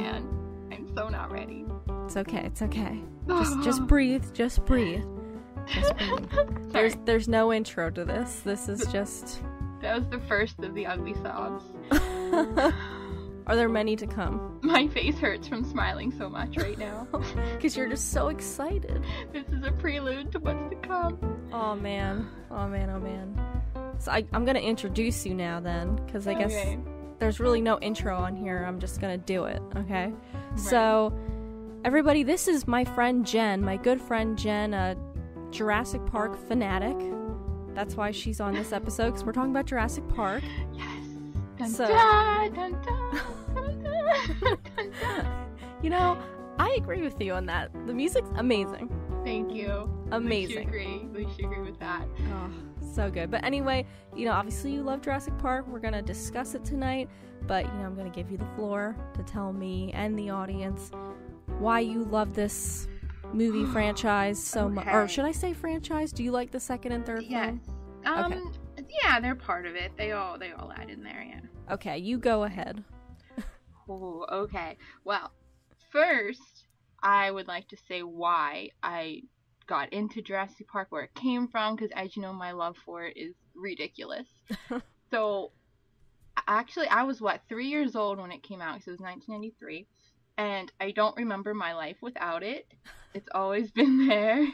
man. I'm so not ready. It's okay. It's okay. Just breathe. Just breathe. Just breathe. There's no intro to this. This is just... That was the first of the ugly sobs. Are there many to come? My face hurts from smiling so much right now. Because you're just so excited. This is a prelude to what's to come. Oh man. Oh man, oh man. So I'm going to introduce you now then, because I guess there's really no intro on here. I'm just going to do it, okay? Right. So, everybody, this is my friend Jen, my good friend Jen, a Jurassic Park fanatic. That's why she's on this episode, because we're talking about Jurassic Park. Yes. Dun, so, dun, dun, dun, dun, dun, dun. You know, I agree with you on that. The music's amazing. Thank you. Amazing. We should agree with that. Oh, so good. But anyway, you know, obviously you love Jurassic Park. We're going to discuss it tonight. But, you know, I'm going to give you the floor to tell me and the audience why you love this movie franchise so much. Or should I say franchise? Do you like the second and third film? Okay. Yeah, they're part of it. They all add in there, yeah. Okay, you go ahead. Oh, okay. Well, first, I would like to say why I got into Jurassic Park, where it came from, because as you know, my love for it is ridiculous. So, actually, I was, 3 years old when it came out, because it was 1993, and I don't remember my life without it. It's always been there.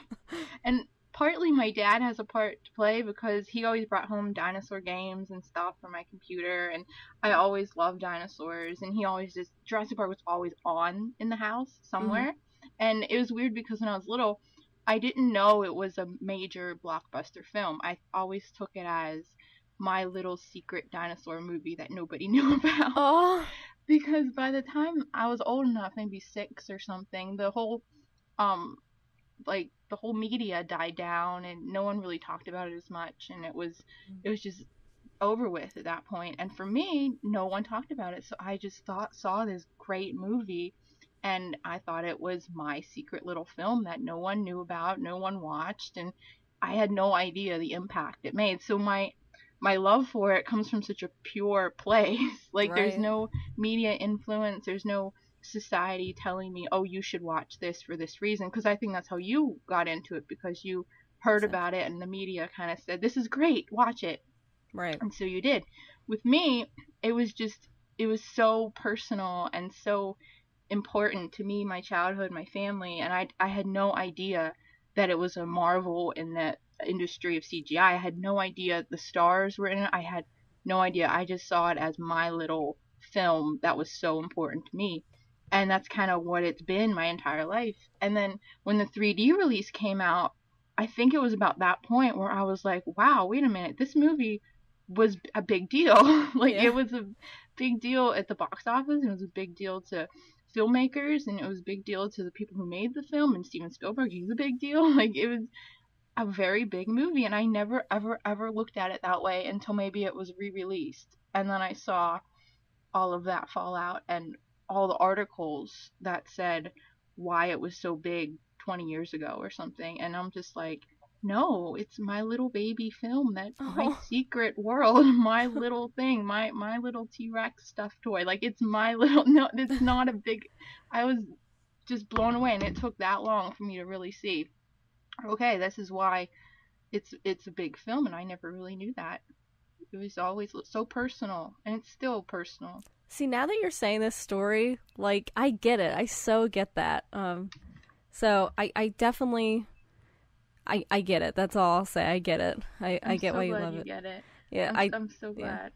And partly my dad has a part to play, because he always brought home dinosaur games and stuff for my computer, and I always loved dinosaurs, and he always just, Jurassic Park was always on in the house somewhere. Mm-hmm. And it was weird because when I was little, I didn't know it was a major blockbuster film. I always took it as my little secret dinosaur movie that nobody knew about. Oh. Because by the time I was old enough, maybe 6 or something, the whole the whole media died down and no one really talked about it as much, and it was just over with at that point. And for me, no one talked about it, so I just saw this great movie, and I thought it was my secret little film that no one knew about, no one watched, and I had no idea the impact it made. So my love for it comes from such a pure place. Like, right. There's no media influence, there's no society telling me, oh, you should watch this for this reason, because I think that's how you got into it, because you heard about it and the media kind of said, this is great, watch it. Right. And so you did. With me, it was so personal and so important to me, my childhood, my family, and I had no idea that it was a marvel in the industry of CGI. I had no idea the stars were in it. I had no idea. I just saw it as my little film that was so important to me. And that's kind of what it's been my entire life. And then when the 3D release came out, I think it was about that point where I was like, wow, wait a minute, this movie was a big deal. It was a big deal at the box office, and it was a big deal to filmmakers, and it was a big deal to the people who made the film, and Steven Spielberg, he's a big deal. It was a very big movie, and I never, ever, ever looked at it that way until maybe it was re-released. And then I saw all of that fallout and all the articles that said why it was so big 20 years ago or something, and I'm just like, no, it's my little baby film, that's my secret world, my little thing, my little T-Rex stuffed toy. It's my little, no, it's not a big, I was just blown away, and it took that long for me to really see, okay, this is why it's a big film, and I never really knew that. It was always so personal, and it's still personal. See, now that you're saying this story, I get it. I so get that. So I definitely... I get it. That's all I'll say. I get it. I get why you love it. I'm so glad you get it. Yeah, I'm so glad.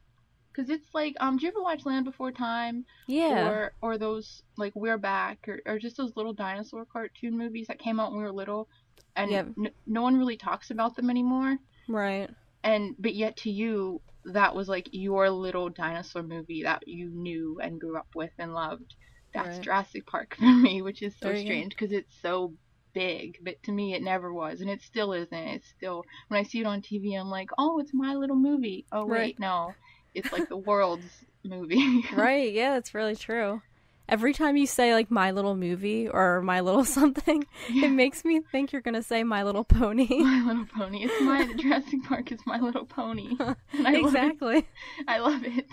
Because it's do you ever watch Land Before Time? Yeah. Or those, We're Back, or just those little dinosaur cartoon movies that came out when we were little, and no one really talks about them anymore. Right. But yet to you, that was your little dinosaur movie that you knew and grew up with and loved. That's right. Jurassic Park for me, which is so strange because it's so big, but to me it never was, and it still isn't. It's still, when I see it on TV, I'm like, oh, it's my little movie. Oh wait, no, it's the world's movie. Right, yeah, that's really true. Every time you say My Little Movie or My Little something, it makes me think you're gonna say My Little Pony. My Little Pony. It's Jurassic Park is My Little Pony. And exactly. I love it.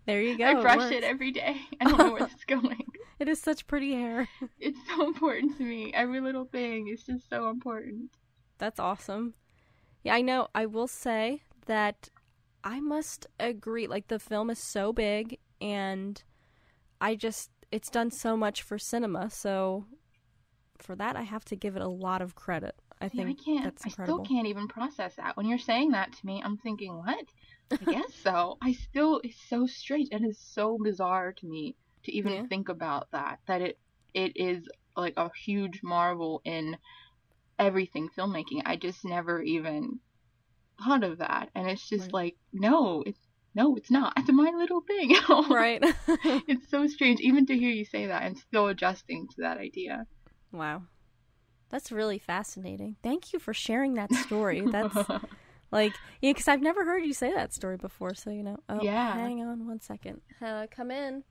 There you go. I brush it every day. I don't know where it's going. It is such pretty hair. It's so important to me. Every little thing is just so important. That's awesome. Yeah, I know. I will say that I must agree. Like, the film is so big, and it's done so much for cinema. So for that, I have to give it a lot of credit. I think that's incredible. I still can't even process that. When you're saying that to me, I'm thinking, what? I guess so. It's so strange. It is so bizarre to me to even think about that it is like a huge marvel in everything filmmaking. I just never even thought of that. And it's just like, no, it's not. It's my little thing. Right. It's so strange. Even to hear you say that, I'm still adjusting to that idea. Wow. That's really fascinating. Thank you for sharing that story. That's like, yeah, because I've never heard you say that story before, so you know. Oh, yeah. Hang on one second. Come in.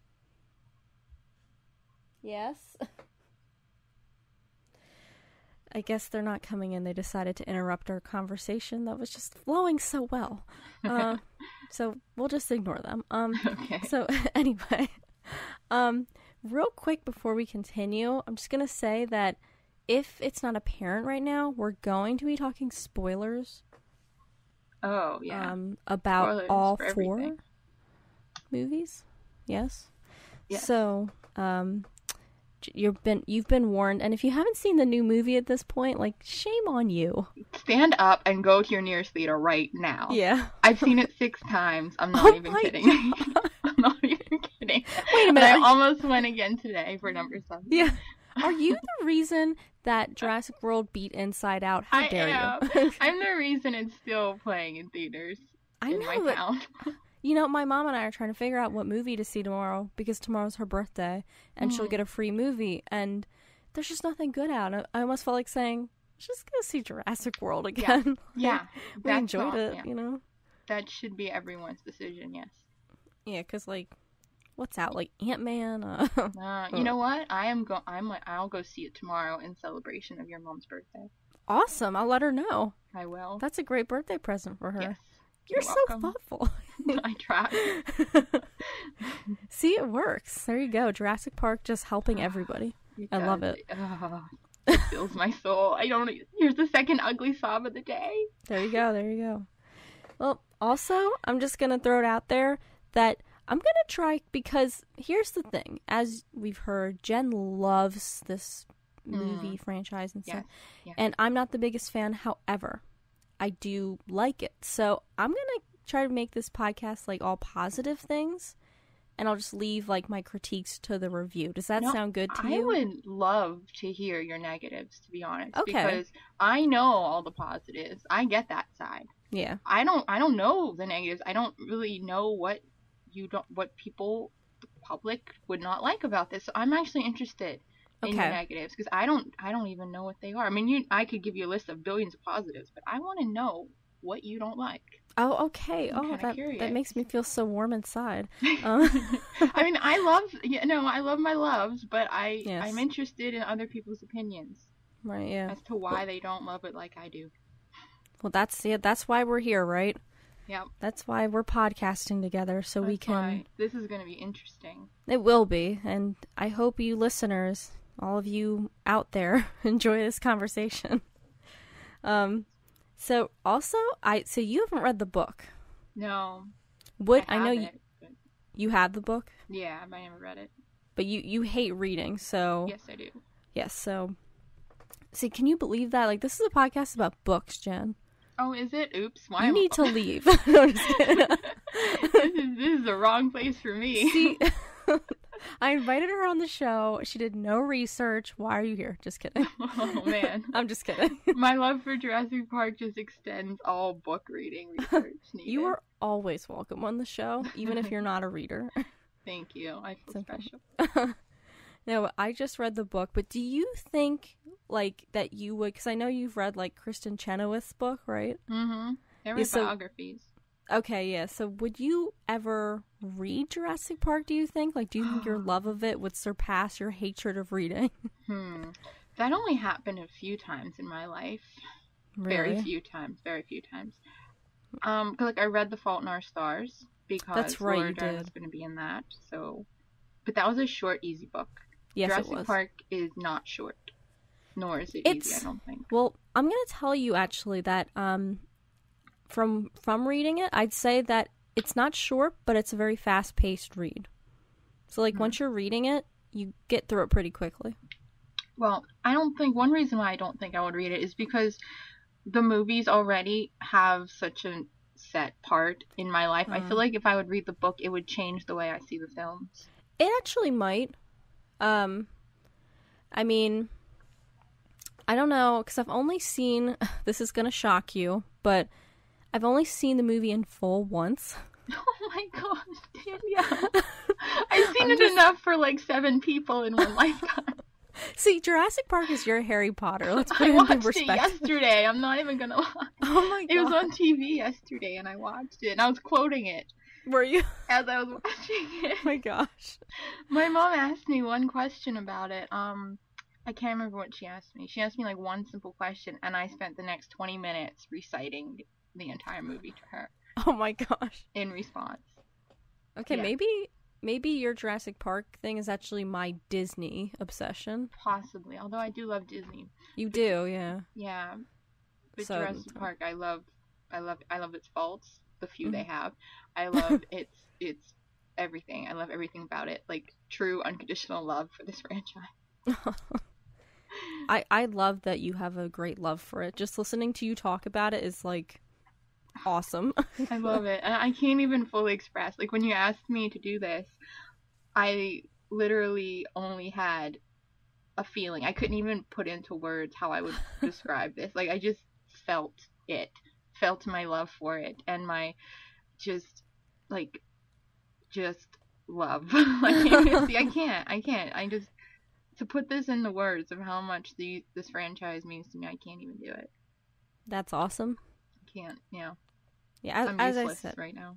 Yes. I guess they're not coming in. They decided to interrupt our conversation that was just flowing so well. So we'll just ignore them. Okay. So anyway, real quick before we continue, I'm just going to say that if it's not apparent right now, we're going to be talking spoilers. Oh, yeah. About spoilers all four everything. Movies. Yes. Yes. So, you've been warned, and if you haven't seen the new movie at this point, like, shame on you. Stand up and go to your nearest theater right now. Yeah. I've seen it 6 times. I'm not even kidding. I'm not even kidding. Wait a minute. And I almost went again today for number 7. Yeah. Are you the reason that Jurassic World beat Inside Out? How dare you? I'm the reason it's still playing in theaters in my town. You know, my mom and I are trying to figure out what movie to see tomorrow because tomorrow's her birthday and she'll get a free movie, and there's just nothing good out. I almost felt like saying, let's just go see Jurassic World again. Yeah. We enjoyed it, you know? That should be everyone's decision, yes. Yeah, because, like, what's out? Like, Ant-Man? You know what? I'll go see it tomorrow in celebration of your mom's birthday. Awesome. I'll let her know. I will. That's a great birthday present for her. Yes. You're so thoughtful. I try. See, it works. There you go. Jurassic Park just helping everybody. I love it. It fills my soul. Here's the second ugly sob of the day. There you go. Well, also, I'm just going to throw it out there that I'm going to try, because here's the thing. As we've heard, Jen loves this movie franchise and stuff. Yes. And I'm not the biggest fan. However, I do like it. So I'm going to try to make this podcast like all positive things, and I'll just leave like my critiques to the review. Does that sound good to you? I would love to hear your negatives, to be honest. Okay. Because I know all the positives. I get that side. Yeah. I don't know the negatives. I don't really know what people, the public, would not like about this. So I'm actually interested in your negatives, because I don't even know what they are. I mean, I could give you a list of billions of positives, but I want to know what you don't like. Oh, okay. That makes me feel so warm inside. I mean, I love my loves, but I'm interested in other people's opinions. Right, yeah. As to why they don't love it like I do. Well, that's why we're here, right? Yeah. That's why we're podcasting together, so we can... Why. This is going to be interesting. It will be, and I hope you listeners, all of you out there, enjoy this conversation. So also, so you haven't read the book. No. I know you have the book? Yeah, I never read it. But you hate reading, so... Yes, I do. Yes, so... See, can you believe that? Like, this is a podcast about books, Jen. Oh, is it? Oops. Why you need to leave. No, I'm just kidding. This is the wrong place for me. See, I invited her on the show. She did no research. Why are you here? Just kidding. Oh, man. I'm just kidding. My love for Jurassic Park just extends all book reading research needed. You are always welcome on the show, even if you're not a reader. Thank you. I feel special. No, I just read the book, but do you think, like, that you would, because I know you've read, like, Kristen Chenoweth's book, right? Mm-hmm. They're biographies. Okay, yeah, so would you ever read Jurassic Park, do you think? Like, do you think your love of it would surpass your hatred of reading? That only happened a few times in my life. Really? Very few times. 'Cause, like, I read The Fault in Our Stars, because that's right, Laura Dern was going to be in that, so... But that was a short, easy book. Yes, Jurassic it was. Park is not short, nor is it easy, I don't think. Well, I'm going to tell you actually that from reading it, I'd say that it's not short, but it's a very fast-paced read. So, like, once you're reading it, you get through it pretty quickly. Well, one reason why I don't think I would read it is because the movies already have such a set part in my life. I feel like if I would read the book, it would change the way I see the films. It actually might. I mean, I don't know, because I've only seen, this is going to shock you, but I've only seen the movie in full once. Oh my gosh, Danielle. I've seen it enough for like 7 people in one lifetime. See, Jurassic Park is your Harry Potter. Let's put I it watched into perspective. it yesterday. I'm not even gonna lie. Oh my god. It was on TV yesterday and I watched it and I was quoting it. Were you? As I was watching it. Oh my gosh. My mom asked me one question about it. I can't remember what she asked me. She asked me like one simple question and I spent the next 20 minutes reciting the entire movie to her. Oh my gosh. In response. Okay, yeah. Maybe your Jurassic Park thing is actually my Disney obsession. Possibly, although I do love Disney. You do, yeah. Yeah. But so, Jurassic Park, I love its faults, the few they have. I love its everything. I love everything about it. Like true unconditional love for this franchise. I love that you have a great love for it. Just listening to you talk about it is like awesome. I love it. And I can't even fully express. Like when you asked me to do this, I literally only had a feeling. I couldn't even put into words how I would describe this. Like I just felt my love for it and my just love. I can't. I just to put this into words of how much this franchise means to me, I can't even do it. That's awesome. Can't, yeah. Yeah, I'm as useless I said right now.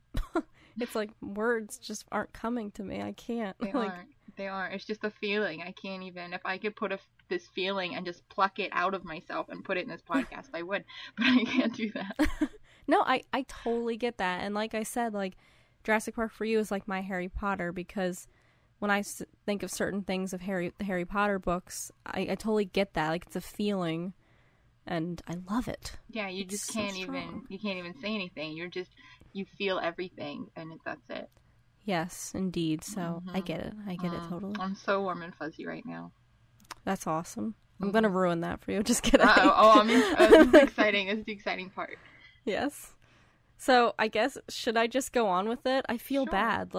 It's like words just aren't coming to me. I can't. They aren't. It's just a feeling. I can't even. If I could put this feeling and just pluck it out of myself and put it in this podcast, I would. But I can't do that. No, I totally get that. And like I said, like Jurassic Park for you is like my Harry Potter because when I think of certain things of the Harry Potter books, I totally get that. Like it's a feeling. And I love it. Yeah, you just can't even say anything. You feel everything and that's it. Yes, indeed. So I get it. I get it totally. I'm so warm and fuzzy right now. That's awesome. I'm going to ruin that for you. Just kidding. It's exciting. It's the exciting part. Yes. So I guess, should I just go on with it? I feel bad.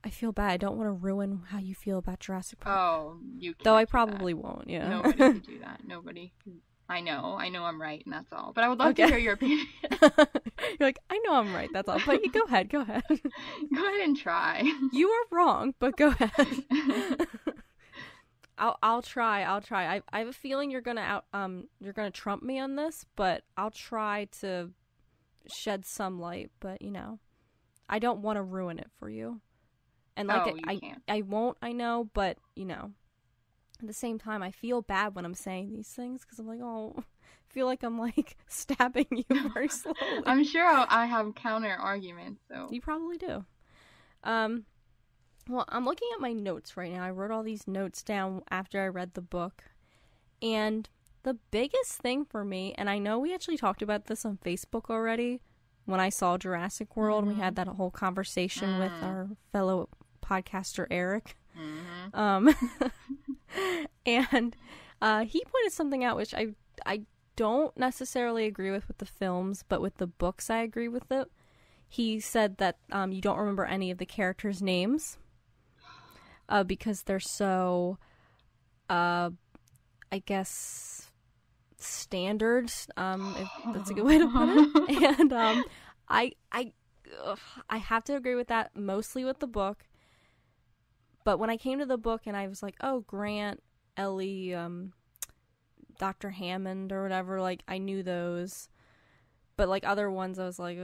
I feel bad. I don't want to ruin how you feel about Jurassic Park. Oh, you can't. Though I probably won't, yeah. Nobody can do that. Nobody. I know I'm right, and that's all. But I would love to hear your opinion. You're like, I know I'm right, that's all. But go ahead. Go ahead and try. You are wrong, but go ahead. I'll try. I have a feeling you're gonna trump me on this, but I'll try to shed some light. But I don't want to ruin it for you. And I won't, I know, but, at the same time, I feel bad when I'm saying these things because I'm like, oh, I feel like I'm, stabbing you very slowly. I'm sure I have counter arguments, so. You probably do. Well, I'm looking at my notes right now. I wrote all these notes down after I read the book. And the biggest thing for me, and I know we actually talked about this on Facebook already, when I saw Jurassic World, we had that whole conversation with our fellow podcaster Eric. And he pointed something out which I don't necessarily agree with the films, but with the books I agree with it. He said that you don't remember any of the characters' names because they're so, I guess, standard, if that's a good way to put it. And I have to agree with that, mostly with the book. But when I came to the book and I was like, oh, Grant, Ellie, Dr. Hammond or whatever, I knew those. But other ones I was like,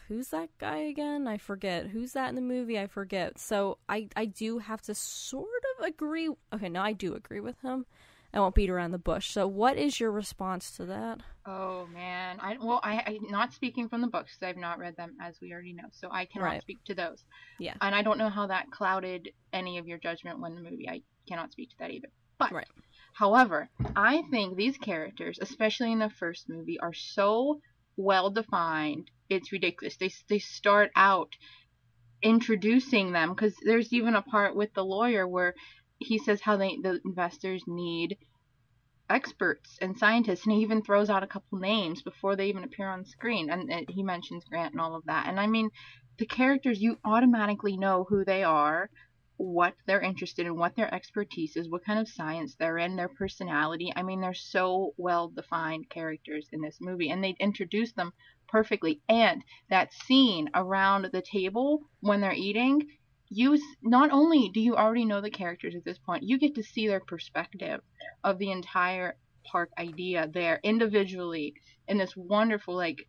who's that guy again? I forget. Who's that in the movie? I forget. So I do have to sort of agree. Okay, no, I do agree with him. I won't beat around the bush. So what is your response to that? Oh man, I'm not speaking from the books because I've not read them, as we already know, so I cannot speak to those. Yeah. And I don't know how that clouded any of your judgment when the movie. I cannot speak to that either. But however, I think these characters, especially in the first movie, are so well defined. It's ridiculous. They start out introducing them, because there's even a part with the lawyer where he says how the investors need experts and scientists, and he even throws out a couple names before they even appear on screen, and he mentions Grant and all of that. And I mean, the characters, you automatically know who they are, what they're interested in, what their expertise is, what kind of science they're in, their personality. I mean, they're so well defined characters in this movie, and they introduce them perfectly. And that scene around the table when they're eating, you not only do you already know the characters at this point, you get to see their perspective of the entire park idea there individually in this wonderful like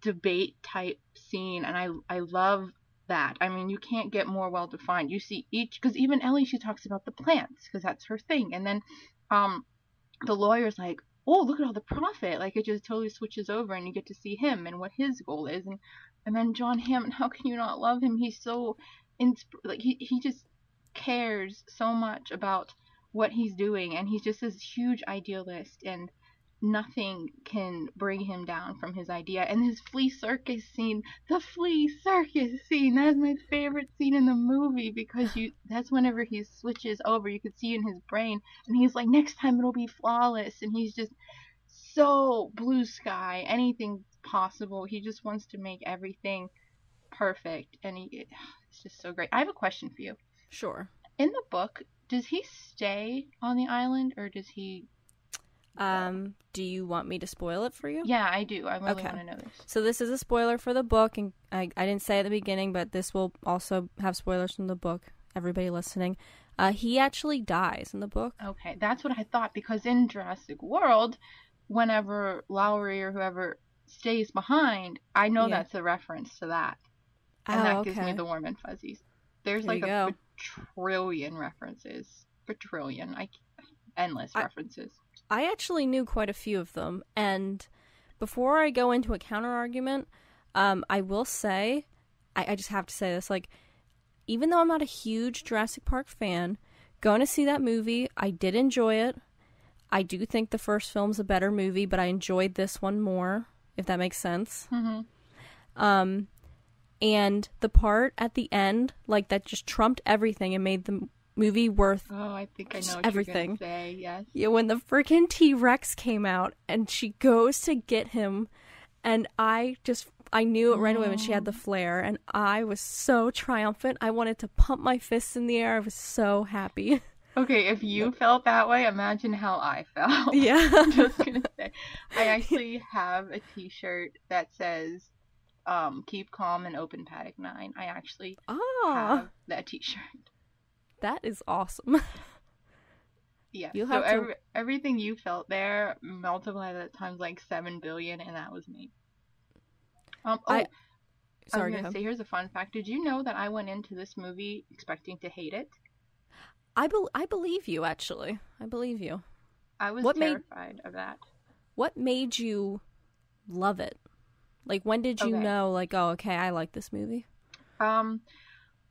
debate type scene. And I love that. I mean, you can't get more well defined. You see each, because even Ellie, she talks about the plants because that's her thing, and then the lawyer's like, oh, look at all the profit. Like, it just totally switches over and you get to see him and what his goal is. And then John Hammond, how can you not love him? He's so like he just cares so much about what he's doing, and he's just this huge idealist, and nothing can bring him down from his idea. And his flea circus scene, that is my favorite scene in the movie, because that's whenever he switches over, you could see in his brain, and he's like, next time it'll be flawless, and he's just so blue sky, anything possible. He just wants to make everything perfect, and it's just so great. I have a question for you. Sure. In the book, does he stay on the island, or does he do you want me to spoil it for you? Yeah, I do. I really want to know this. So this is a spoiler for the book, and I didn't say at the beginning, but this will also have spoilers from the book. Everybody listening. He actually dies in the book. Okay, that's what I thought, because in Jurassic World, whenever Lowry or whoever stays behind, I know that's a reference to that. And that gives me the warm and fuzzies. There's like a trillion references. Endless references. I actually knew quite a few of them. And before I go into a counter argument, I will say, I just have to say this, like, even though I'm not a huge Jurassic Park fan, going to see that movie, I did enjoy it. I do think the first film's a better movie, but I enjoyed this one more, if that makes sense. Mm-hmm. And the part at the end, like, that just trumped everything and made the movie worth I think I know what everything. You're gonna say, yes. Yeah, when the freaking T-Rex came out and she goes to get him, and I knew it right away when she had the flare, and I was so triumphant. I wanted to pump my fists in the air. I was so happy. Okay, if you felt that way, imagine how I felt. Yeah. I'm just gonna say, I actually have a T-shirt that says, keep calm and open Paddock 9. I actually have that T-shirt. That is awesome. Yeah, so everything you felt there, multiply that times like 7 billion, and that was me. I was going to say, here's a fun fact. Did you know that I went into this movie expecting to hate it? I believe you, actually. I believe you. I was terrified of that. What made you love it? Like, when did you know, like, oh, okay, I like this movie?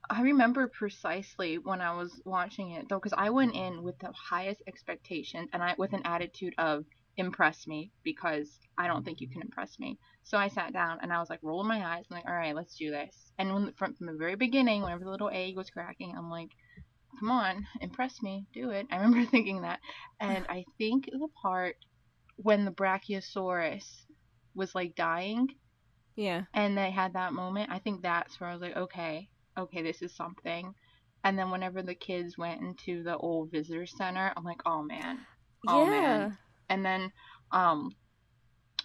I remember precisely when I was watching it, though, because I went in with the highest expectations, and with an attitude of impress me, because I don't think you can impress me. So I sat down and I was like rolling my eyes. I'm like, all right, let's do this. And from the very beginning, whenever the little egg was cracking, I'm like, come on, impress me, do it. I remember thinking that. And I think the part when the Brachiosaurus was like dying, and they had that moment, I think that's where I was like, okay, this is something. And then whenever the kids went into the old visitor center, I'm like, oh man. And then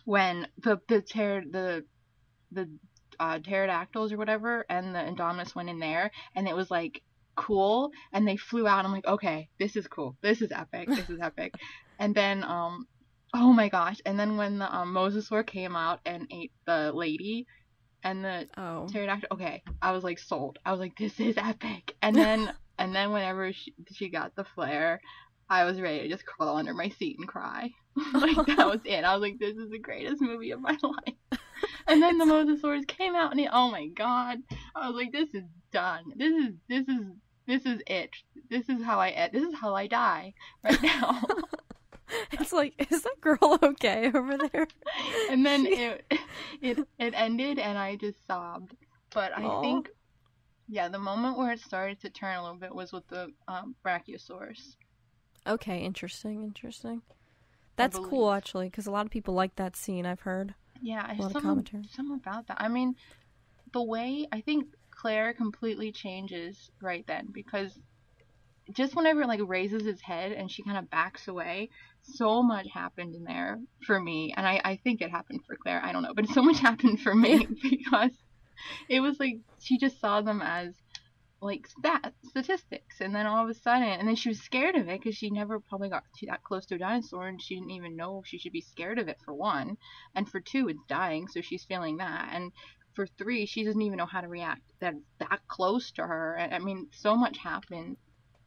when the pterodactyls or whatever and the Indominus went in there, and it was like cool, and they flew out, I'm like, okay, this is cool, this is epic. And then oh my gosh, and then when the mosasaur came out and ate the lady and the pterodactyl, okay, I was like sold. I was like, this is epic. And then whenever she got the flare, I was ready to just crawl under my seat and cry. Like, that was it. I was like, this is the greatest movie of my life. And then the Mosasaurus came out, and oh my god, I was like, this is done. This is it. This is how I die right now. It's like, is that girl okay over there? And then it ended, and I just sobbed. But I think, yeah, the moment where it started to turn a little bit was with the Brachiosaurus. Okay, interesting. That's cool, actually, because a lot of people like that scene, I've heard. Yeah, a lot of commentary. Something about that. I mean, the way, I think Claire completely changes right then, because just whenever it, like, raises its head and she kind of backs away, so much happened in there for me. And I think it happened for Claire, I don't know, but so much happened for me because it was like she just saw them as, like, statistics, and then all of a sudden, and then she was scared of it because she never probably got that close to a dinosaur, and she didn't even know if she should be scared of it, for one, and for two, it's dying, so she's feeling that, and for three, she doesn't even know how to react that close to her. And I mean, so much happened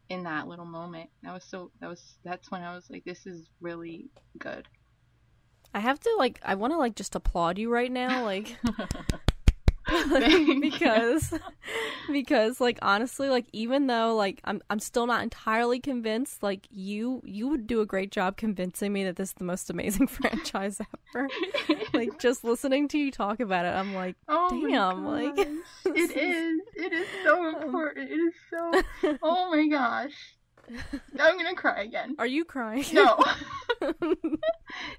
in that little moment. That's when I was like, this is really good. I have to, like, I want to, like, just applaud you right now, like because like, honestly, like, even though, like, I'm still not entirely convinced, like, you would do a great job convincing me that this is the most amazing franchise ever. Like, just listening to you talk about it, I'm like, damn, like, it is so important. It is so, oh my gosh, I'm gonna cry again. Are you crying? No.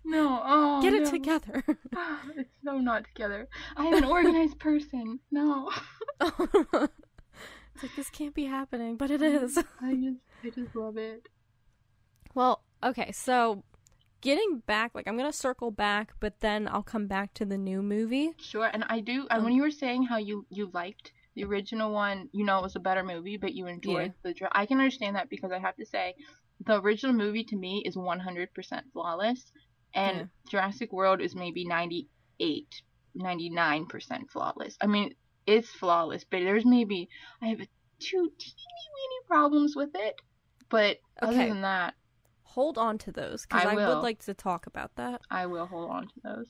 No. Oh, get it together. It's so not together. I am an organized person. No. It's like, this can't be happening, but it is. I just love it. Well, okay, so getting back, like, I'm gonna circle back, but then I'll come back to the new movie. Sure, and I do. And when you were saying how you liked the original one, you know, it was a better movie, but you enjoyed I can understand that, because I have to say, the original movie to me is 100% flawless, and Jurassic World is maybe 98, 99% flawless. I mean, it's flawless, but there's maybe, I have 2 teeny weeny problems with it, but other than that, hold on to those, because I would like to talk about that. I will hold on to those.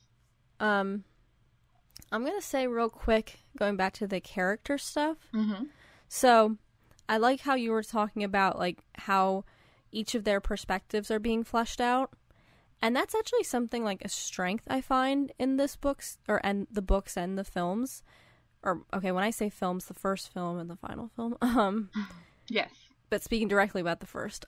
I'm gonna say real quick, going back to the character stuff. Mm-hmm. So, I like how you were talking about, like, how each of their perspectives are being fleshed out. And that's actually something, like, a strength I find in this books, and the books and the films. Or, okay, when I say films, the first film and the final film. Yes. But speaking directly about the first.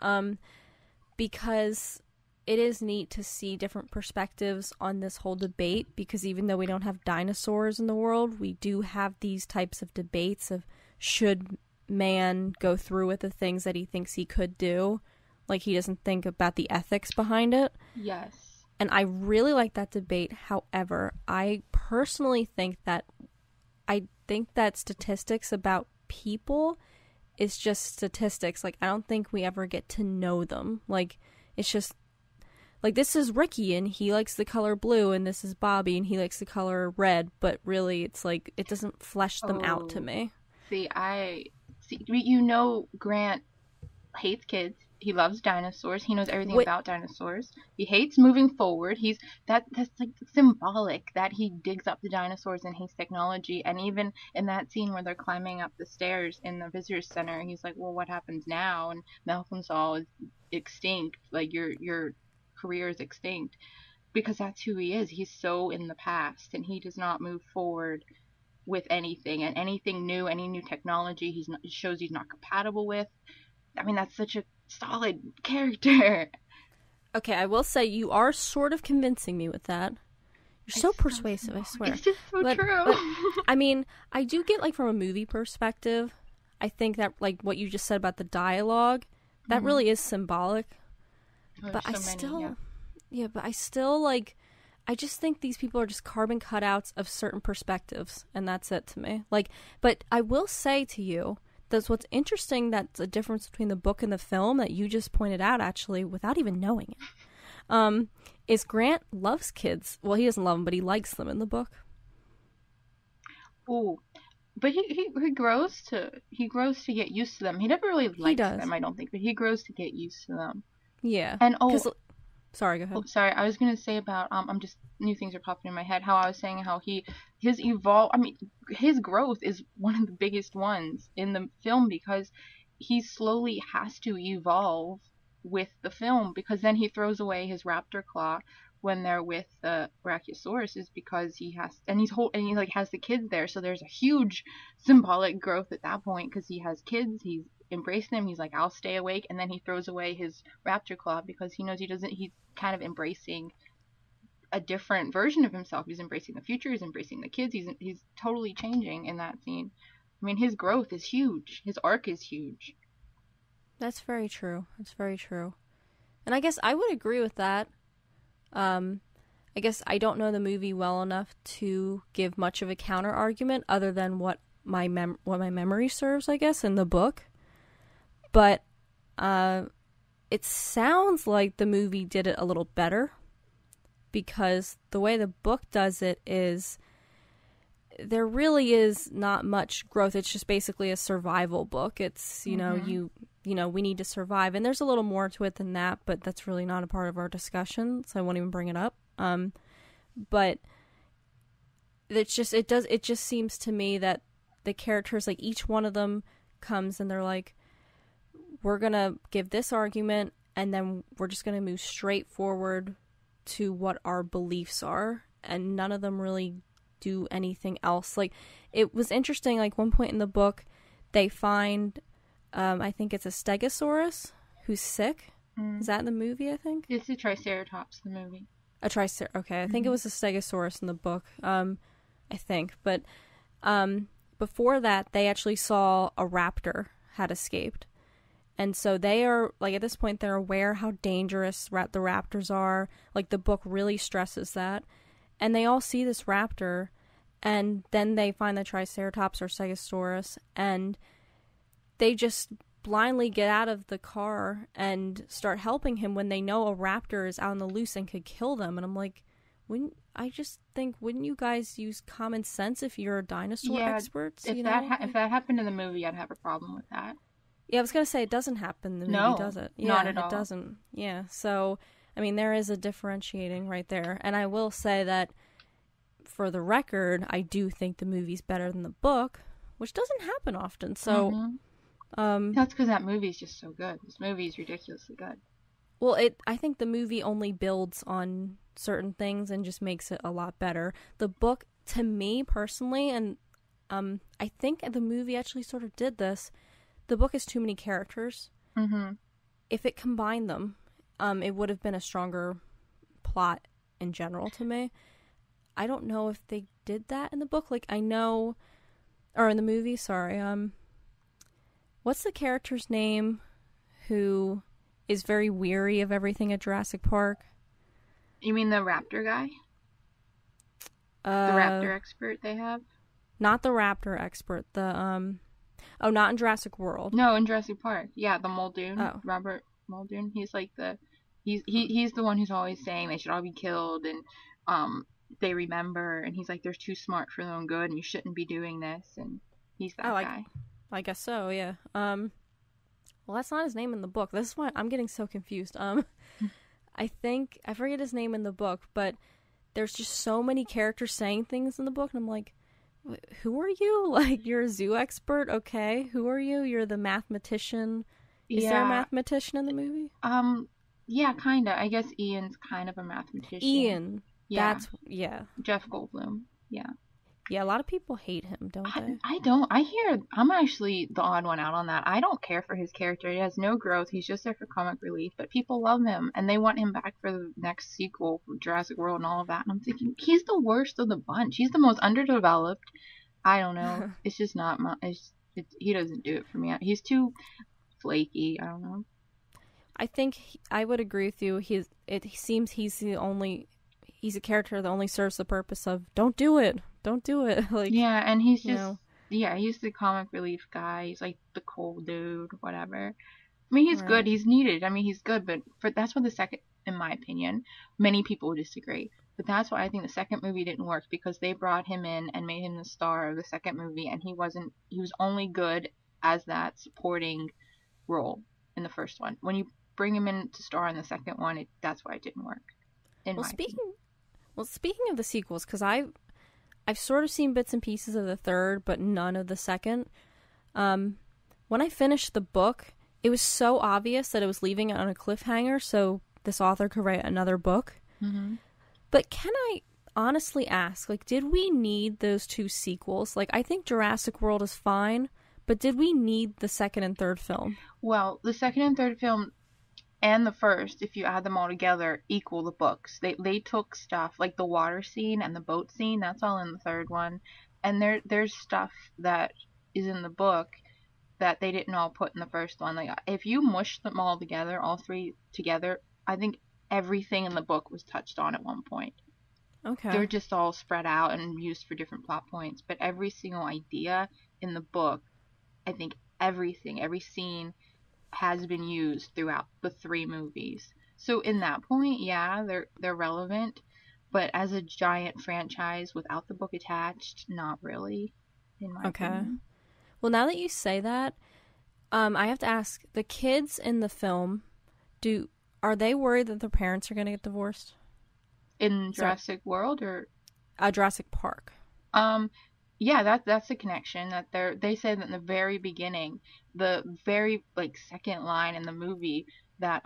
Because it is neat to see different perspectives on this whole debate, because even though we don't have dinosaurs in the world, we do have these types of debates of, should man go through with the things that he thinks he could do? Like, he doesn't think about the ethics behind it. Yes. And I really like that debate. However, I personally think that statistics about people is just statistics. Like, I don't think we ever get to know them. Like, it's just, like, this is Ricky and he likes the color blue, and this is Bobby and he likes the color red, but really it's like, it doesn't flesh them out to me. See, you know, Grant hates kids. He loves dinosaurs. He knows everything about dinosaurs. He hates moving forward. That's like symbolic that he digs up the dinosaurs and hates technology. And even in that scene where they're climbing up the stairs in the visitor center, he's like, well, what happens now? And Malcolm's all is extinct. Like, your career is extinct, because that's who he is. He's so in the past, and he does not move forward with anything, and anything new, any new technology, it shows he's not compatible with. I mean, that's such a solid character. Okay, I will say you are sort of convincing me with that. You're so persuasive, I swear. It's just so true. But, I mean, I do get, like, from a movie perspective, I think that, like, what you just said about the dialogue, that really is symbolic. But I still, like, I just think these people are just carbon cutouts of certain perspectives, and that's it to me. Like, but I will say to you, that's what's interesting, that's a difference between the book and the film that you just pointed out, actually, without even knowing it, is Grant loves kids. Well, he doesn't love them, but he likes them in the book. Ooh. But he grows to get used to them. He never really likes them, I don't think, but he grows to get used to them. Yeah. And sorry, go ahead. Sorry, I was gonna say about I'm just new things are popping in my head. How I was saying how his growth is one of the biggest ones in the film because he slowly has to evolve with the film because then he throws away his raptor claw when they're with the Brachiosaurus is because he has and he like has the kids there, so there's a huge symbolic growth at that point because he has kids. He's embracing them. He's like, I'll stay awake, and then he throws away his raptor claw because he knows he doesn't. He's kind of embracing a different version of himself. He's embracing the future. He's embracing the kids. He's totally changing in that scene. I mean, his growth is huge. His arc is huge. That's very true. That's very true. And I guess I would agree with that. I guess I don't know the movie well enough to give much of a counter argument other than what my memory serves, I guess, in the book. But it sounds like the movie did it a little better because the way the book does it is there really is not much growth. It's just basically a survival book. It's, you know, we need to survive. And there's a little more to it than that, but that's really not a part of our discussion, so I won't even bring it up. But it just seems to me that the characters, like each one of them comes and they're like, we're going to give this argument and then we're just going to move straight forward to what our beliefs are. And none of them really do anything else. Like, it was interesting, like one point in the book, they find, I think it's a Stegosaurus who's sick. Is that in the movie, I think? It's a Triceratops, the movie. Okay, I think it was a Stegosaurus in the book, I think. But before that, they actually saw a raptor had escaped. And so they are, like, at this point, they're aware how dangerous the raptors are. Like, the book really stresses that. And they all see this raptor, and then they find the Triceratops or Stegosaurus, and they just blindly get out of the car and start helping him when they know a raptor is out on the loose and could kill them. And I'm like, wouldn't you guys use common sense if you're dinosaur experts? If that happened in the movie, I'd have a problem with that. Yeah, I was going to say, it doesn't happen in the movie, does it? Yeah, not at all. It doesn't. Yeah, so, I mean, there is a differentiating right there. And I will say that, for the record, I do think the movie's better than the book, which doesn't happen often. So, that's because that movie's just so good. This movie's ridiculously good. Well, I think the movie only builds on certain things and just makes it a lot better. The book, to me personally, and I think the movie actually sort of did this, the book has too many characters. Mm-hmm. If it combined them, it would have been a stronger plot in general to me. I don't know if they did that in the book. Like, I know, or in the movie, sorry. What's the character's name who is very weary of everything at Jurassic Park? You mean the raptor guy? The raptor expert they have? Not the raptor expert. Not in Jurassic World. No, in Jurassic Park. Yeah, the Muldoon. Oh. Robert Muldoon. He's like he's the one who's always saying they should all be killed and they remember, and he's like, they're too smart for their own good and you shouldn't be doing this, and he's that guy. I guess so, yeah. Well, that's not his name in the book. This is why I'm getting so confused. I forget his name in the book, but there's just so many characters saying things in the book, and I'm like, who are you? Like, you're a zoo expert? Okay. Who are you? You're the mathematician. Is there a mathematician in the movie? Yeah, kinda. I guess Ian's kind of a mathematician. Ian. Yeah. Jeff Goldblum. Yeah. Yeah, a lot of people hate him, don't they? I don't. I'm actually the odd one out on that. I don't care for his character. He has no growth. He's just there for comic relief. But people love him, and they want him back for the next sequel, Jurassic World and all of that. And I'm thinking, he's the worst of the bunch. He's the most underdeveloped. I don't know. It's just not my... he doesn't do it for me. He's too flaky. I don't know. I think I would agree with you. It seems he's a character that only serves the purpose of, don't do it. Don't do it. Like, yeah, and he's just, he's the comic relief guy. He's like the cool dude, whatever. I mean, he's good. He's needed. I mean, he's good, but that's what the second, in my opinion, many people disagree. But that's why I think the second movie didn't work, because they brought him in and made him the star of the second movie, and he was only good as that supporting role in the first one. When you bring him in to star in the second one, that's why it didn't work. Speaking of the sequels, because I've sort of seen bits and pieces of the third, but none of the second. When I finished the book, it was so obvious that it was leaving it on a cliffhanger, so this author could write another book. Mm-hmm. But can I honestly ask, like, did we need those two sequels? Like, I think Jurassic World is fine, but did we need the second and third film? Well, the second and third film and the first, if you add them all together, equal the books. They took stuff like the water scene and the boat scene, that's all in the third one. And there's stuff that is in the book that they didn't all put in the first one. Like, if you mush them all together, all three together, I think everything in the book was touched on at one point. Okay. They're just all spread out and used for different plot points, but every single idea in the book, I think every scene has been used throughout the three movies. So in that point, yeah, they're relevant, but as a giant franchise without the book attached, not really, in my opinion. Well, now that you say that, I have to ask, the kids in the film, are they worried that their parents are going to get divorced? In Jurassic World or Jurassic Park? Yeah, that's the connection that they say that in the very beginning, the very second line in the movie, that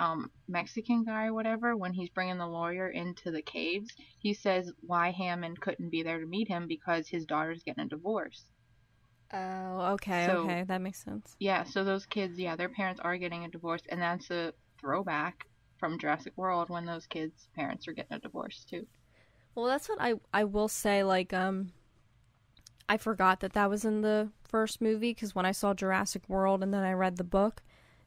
Mexican guy or whatever, when he's bringing the lawyer into the caves, he says why Hammond couldn't be there to meet him because his daughter's getting a divorce. Oh, okay, So, okay, that makes sense. Yeah, so those kids, their parents are getting a divorce, and that's a throwback from Jurassic World when those kids' parents are getting a divorce too. Well, that's what I will say, like, I forgot that was in the first movie, because when I saw Jurassic World and then I read the book,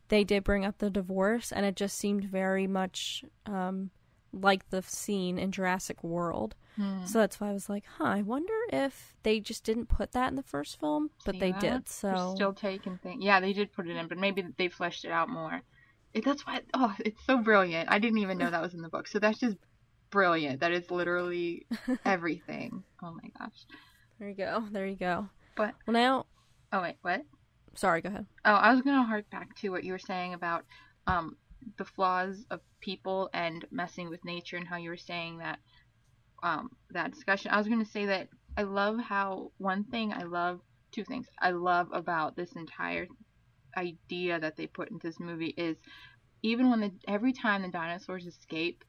they did bring up the divorce, and it just seemed very much like the scene in Jurassic World. So that's why I was like, I wonder if they just didn't put that in the first film, but they did. So they're still taking things. Yeah, they did put it in, but maybe they fleshed it out more. That's why. Oh, it's so brilliant. I didn't even know that was in the book. So that's just brilliant. That is literally everything. Oh my gosh. There you go. But well, now. Oh wait, what? Sorry, go ahead. Oh, I was gonna hark back to what you were saying about the flaws of people and messing with nature, and how you were saying that that discussion. I was gonna say that I love how two things I love about this entire idea that they put into this movie is even when every time the dinosaurs escape,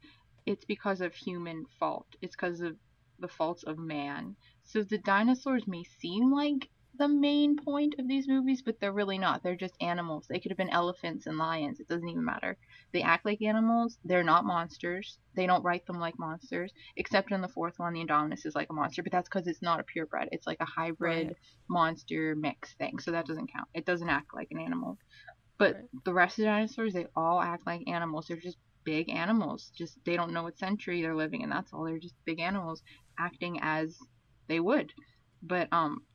it's because of human fault. It's because of the faults of man. So the dinosaurs may seem like the main point of these movies, but they're really not. They're just animals. They could have been elephants and lions. It doesn't even matter. They act like animals. They're not monsters. They don't write them like monsters, except in the fourth one, the Indominus is like a monster, but that's because it's not a purebred. It's like a hybrid monster mix thing, so that doesn't count. It doesn't act like an animal. But the rest of the dinosaurs, they all act like animals. They're just big animals. Just they don't know what century they're living in. That's all. They're just big animals acting as they would. But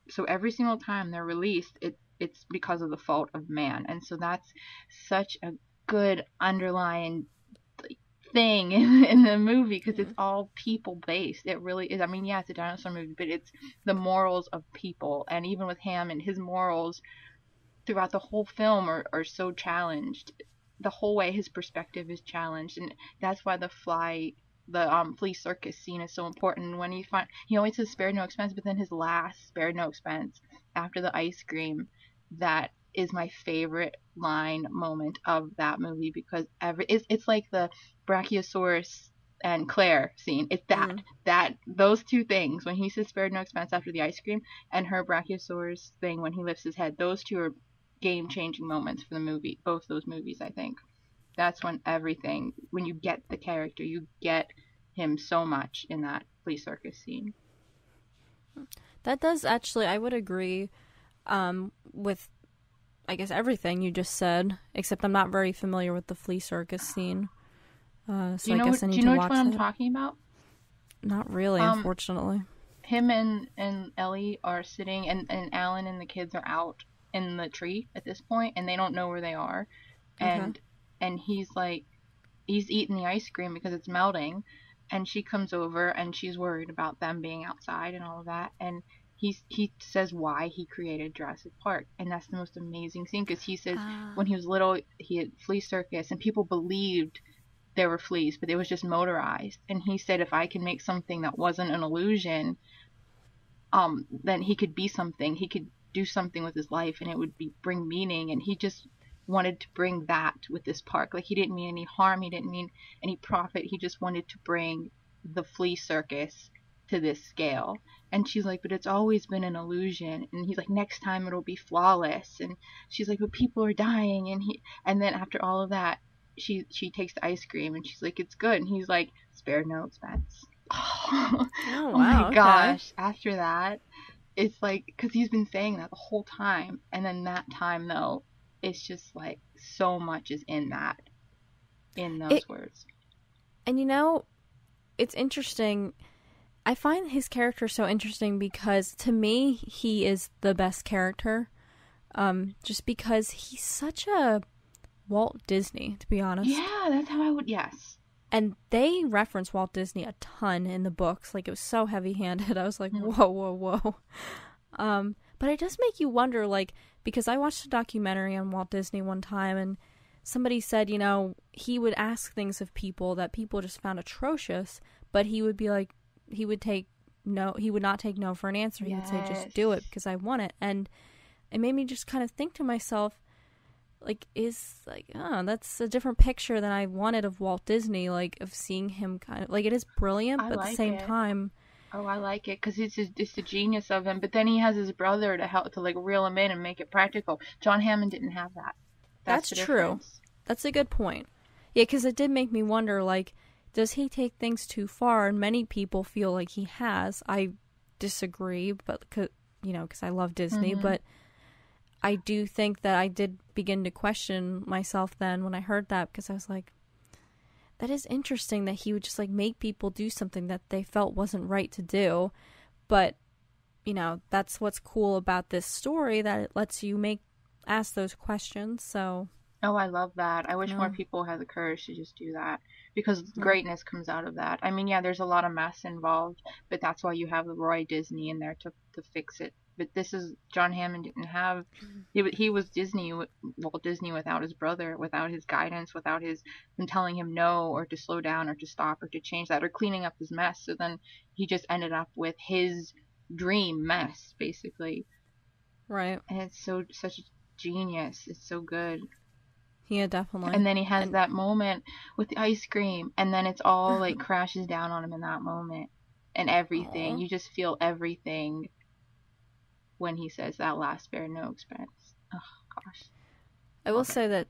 so every single time they're released, it's because of the fault of man. And so that's such a good underlying thing in the movie, because it's all people based. It really is. I mean, yeah, it's a dinosaur movie, but it's the morals of people. And even with Hammond, his morals throughout the whole film are so challenged. The whole way his perspective is challenged, and that's why the flea circus scene is so important. When he always says spared no expense, but then his last spared no expense after the ice cream, that is my favorite line moment of that movie, because it's like the Brachiosaurus and Claire scene. It's that those two things, when he says spared no expense after the ice cream, and her Brachiosaurus thing when he lifts his head, those two are game-changing moments for the movie. Both those movies, I think. That's when you get the character, you get him so much in that flea circus scene. That does actually, I would agree with, I guess, everything you just said, except I'm not very familiar with the flea circus scene. So do you know which one I'm talking about? Not really, unfortunately. Him and Ellie are sitting, and Alan and the kids are out in the tree at this point, and they don't know where they are. And he's eating the ice cream because it's melting, and she comes over and she's worried about them being outside and all of that, and he says why he created Jurassic Park, and that's the most amazing scene, because he says when he was little he had flea circus and people believed there were fleas, but it was just motorized, and he said if I can make something that wasn't an illusion, then he could be something, he could do something with his life, and it would bring meaning, and he just wanted to bring that with this park. Like, he didn't mean any harm, he didn't mean any profit, he just wanted to bring the flea circus to this scale. And she's like, but it's always been an illusion. And he's like, next time it'll be flawless. And she's like, but people are dying. And then after all of that, she takes the ice cream and she's like, it's good. And he's like, spare no expense. Oh, wow, oh my gosh. okay. After that, it's like, because he's been saying that the whole time, and then that time though, it's just like so much is in those words. And it's interesting. I find his character so interesting because to me he is the best character, just because he's such a Walt Disney, to be honest. Yeah, that's how I would. Yes. And they reference Walt Disney a ton in the books. Like, it was so heavy-handed. I was like, whoa. But it does make you wonder, like, because I watched a documentary on Walt Disney one time, and somebody said, he would ask things of people that people just found atrocious, but he would be like, he would not take no for an answer. He would say, just do it because I want it. And it made me just kind of think to myself, like, that's a different picture than I wanted of Walt Disney, like, of seeing him kind of, like, it is brilliant, but at the same time. Oh, I like it, because it's the genius of him, but then he has his brother to help, to, like, reel him in and make it practical. John Hammond didn't have that. That's true. That's a good point. Yeah, because it did make me wonder, like, does he take things too far? And many people feel like he has. I disagree, but, because I love Disney, but I do think that I did begin to question myself then when I heard that, because I was like, that is interesting that he would just, like, make people do something that they felt wasn't right to do. But, that's what's cool about this story, that it lets you ask those questions, so. Oh, I love that. I wish more people had the courage to just do that, because greatness comes out of that. I mean, yeah, there's a lot of mess involved, but that's why you have the Roy Disney in there to fix it. But John Hammond didn't have, he was Walt Disney without his brother, without his guidance, without him telling him no, or to slow down, or to stop, or to change that, or cleaning up his mess. So then he just ended up with his dream mess, basically. Right. And it's such a genius. It's so good. Yeah, definitely. And then he has that moment with the ice cream, and then it's all like crashes down on him in that moment, and everything. You just feel everything when he says that last spare no expense. Oh gosh. I will say that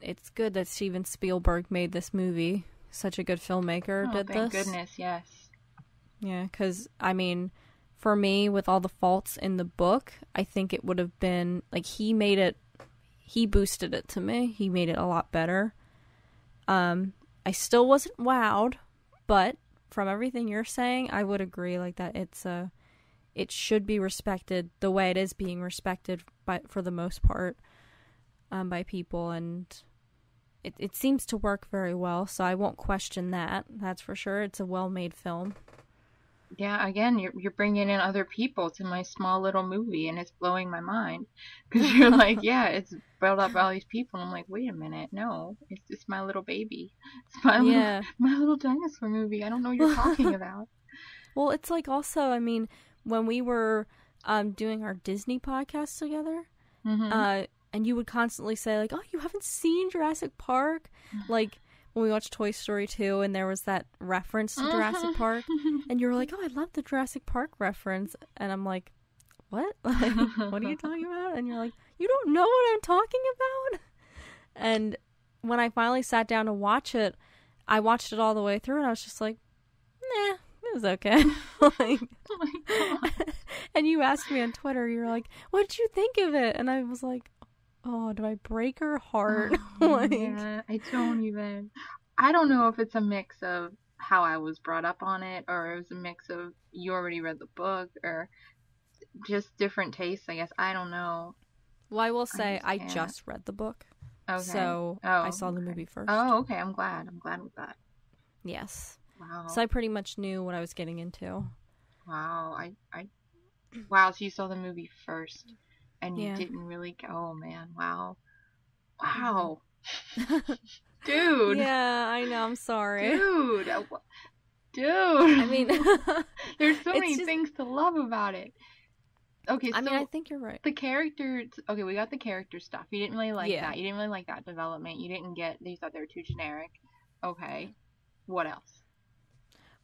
it's good that Steven Spielberg made this movie. Such a good filmmaker did this. Thank goodness, yes. Yeah, because, I mean, for me, with all the faults in the book, I think it would have been, like, he boosted it to me. He made it a lot better. I still wasn't wowed, but from everything you're saying, I would agree, like, that it should be respected the way it is being respected for the most part, by people, and it seems to work very well, so I won't question that. That's for sure. It's a well-made film. Yeah, again, you're bringing in other people to my small little movie, and it's blowing my mind, because you're like, yeah, it's built up by all these people, and I'm like, wait a minute, no, it's my little baby, it's my little dinosaur movie. I don't know what you're talking about. Well, it's like, also, I mean, when we were doing our Disney podcast together, and you would constantly say, like, oh, you haven't seen Jurassic Park? Like, when we watched Toy Story 2 and there was that reference to Jurassic Park, and you were like, oh, I love the Jurassic Park reference. And I'm like, what? Like, what are you talking about? And you're like, you don't know what I'm talking about? And when I finally sat down to watch it, I watched it all the way through, and I was just like, nah, it was okay. Like, Oh my god. and you asked me on Twitter, you were like, what did you think of it? And I was like, oh, did I break her heart? Like, Yeah, I don't know if it's a mix of how I was brought up on it, or it was a mix of you already read the book, or just different tastes, I guess. I don't know. well, I will say I just read the book, Okay. so I saw the movie first. Oh, okay. I'm glad with that. Yes. Wow. So I pretty much knew what I was getting into. Wow. Wow, so you saw the movie first, and you Yeah. didn't really. Oh man, wow, wow, dude, Yeah, I know. I'm sorry. dude, I mean, there's so it's many just. things to love about it. Okay, I mean, I so think you're right. the characters. Okay, we got the character stuff. You didn't really like Yeah. that. You didn't really like that development. You didn't get. You thought they were too generic. Okay, what else?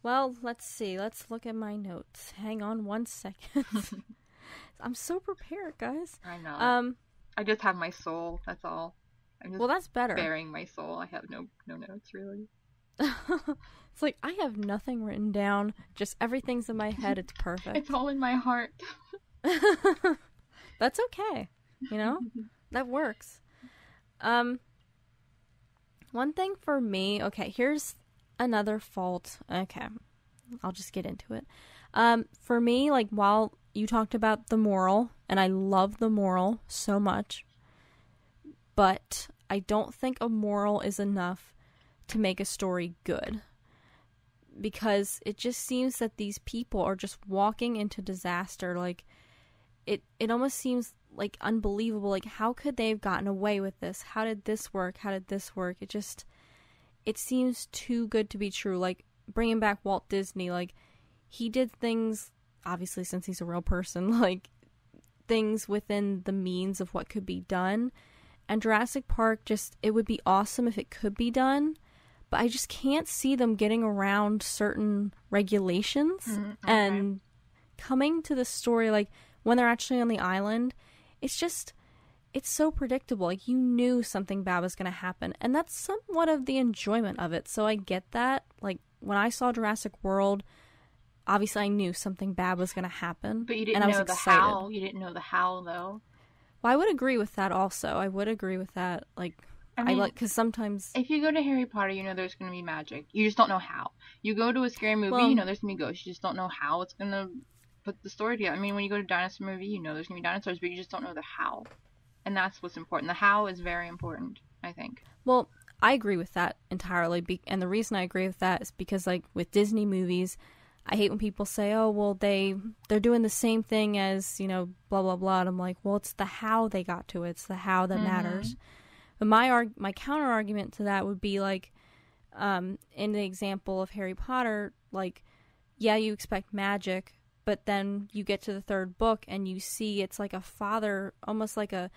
Well, let's see. Let's look at my notes. Hang on 1 second. I'm so prepared, guys. I know. I just have my soul. That's all. I'm just Well, that's better. bearing my soul. I have no notes really. It's like I have nothing written down. Just everything's in my head. It's perfect. It's all in my heart. That's okay. You know? That works. One thing for me, okay, here's another fault. Okay. I'll just get into it. For me, like, while you talked about the moral, and I love the moral so much, but I don't think a moral is enough to make a story good. Because it just seems that these people are just walking into disaster. Like, it almost seems like unbelievable. Like, how could they have gotten away with this? How did this work? How did this work? It seems too good to be true. Like, bringing back Walt Disney, like, he did things, obviously since he's a real person, like, things within the means of what could be done. And Jurassic Park, just, it would be awesome if it could be done, but I just can't see them getting around certain regulations. Mm-hmm, okay. And coming to the story, like, when they're actually on the island, it's so predictable. Like, you knew something bad was going to happen, and that's somewhat of the enjoyment of it. So I get that. Like, when I saw Jurassic World, obviously I knew something bad was going to happen. But you didn't and I was know the excited. how. You didn't know the how, though. Well, I would agree with that also. I would agree with that. Like, I mean, because sometimes... If you go to Harry Potter, you know there's going to be magic. You just don't know how. You go to a scary movie, you know there's going to be ghosts. You just don't know how it's going to put the story together. I mean, when you go to a dinosaur movie, you know there's going to be dinosaurs, but you just don't know the how. And that's what's important. The how is very important, I think. Well, I agree with that entirely. And the reason I agree with that is because, like, with Disney movies, I hate when people say, oh, well, they're doing the same thing as, you know, blah, blah, blah. And I'm like, well, it's the how they got to it. It's the how that matters. But my counter argument to that would be, like, in the example of Harry Potter, like, yeah, you expect magic, but then you get to the third book and you see it's like a father, almost like a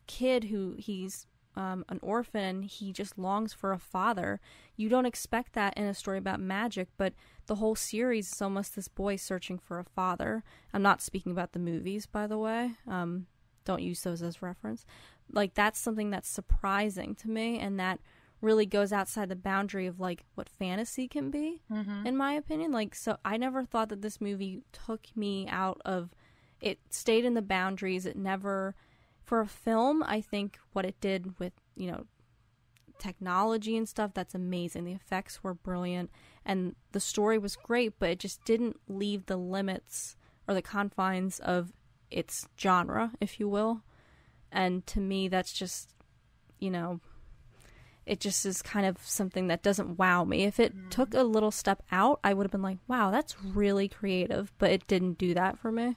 kid who he's an orphan and he just longs for a father. You don't expect that in a story about magic, but the whole series is almost this boy searching for a father. I'm not speaking about the movies, by the way. Don't use those as reference. Like, that's something that's surprising to me, and that really goes outside the boundary of, like, what fantasy can be, in my opinion. Like, so I never thought that this movie took me out of... It stayed in the boundaries. It never... For a film, I think what it did with, you know, technology and stuff, that's amazing. The effects were brilliant, and the story was great, but it just didn't leave the limits or the confines of its genre, if you will. And to me, that's just, you know, it just is kind of something that doesn't wow me. If it took a little step out, I would have been like, wow, that's really creative, but it didn't do that for me.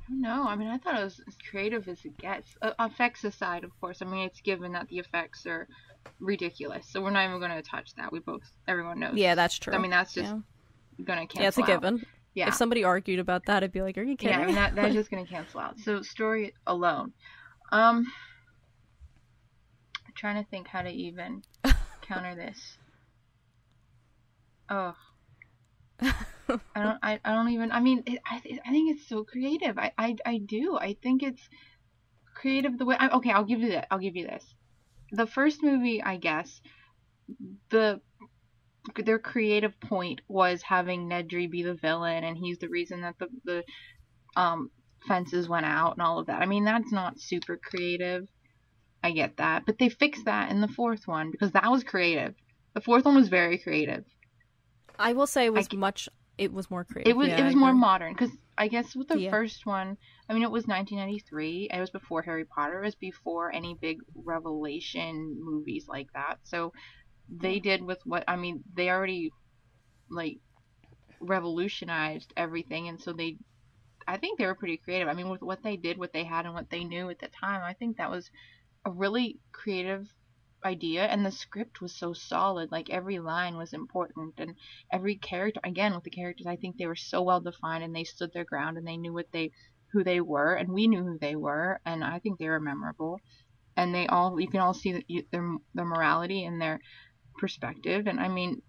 No, I mean, I thought it was as creative as it gets. Effects aside, of course. I mean, it's given that the effects are ridiculous, so we're not even going to touch that. Everyone knows. Yeah, that's true. I mean, that's just going to cancel out. Yeah, it's a given. Yeah. If somebody argued about that, I'd be like, are you kidding? Yeah, I mean, that's just going to cancel out. So, story alone. Trying to think how to even counter this. Oh. I don't even, I mean, I think it's so creative. I do. I think it's creative the way, okay, I'll give you this. The first movie, I guess, their creative point was having Nedry be the villain, and he's the reason that the fences went out and all of that. I mean, that's not super creative. I get that. But they fixed that in the fourth one, because that was creative. The fourth one was very creative. I will say it was more creative. It was more modern, because I guess with the first one, I mean, it was 1993. It was before Harry Potter. It was before any big revelation movies like that. So they did with what, I mean, they already, like, revolutionized everything, and so they I think they were pretty creative. I mean, with what they did, what they had, and what they knew at the time, I think that was a really creative idea. And the script was so solid. Like, every line was important, and every character, again, with the characters, I think they were so well defined, and they stood their ground, and they knew who they were, and we knew who they were, and I think they were memorable. And you can all see their morality and their perspective. And I mean,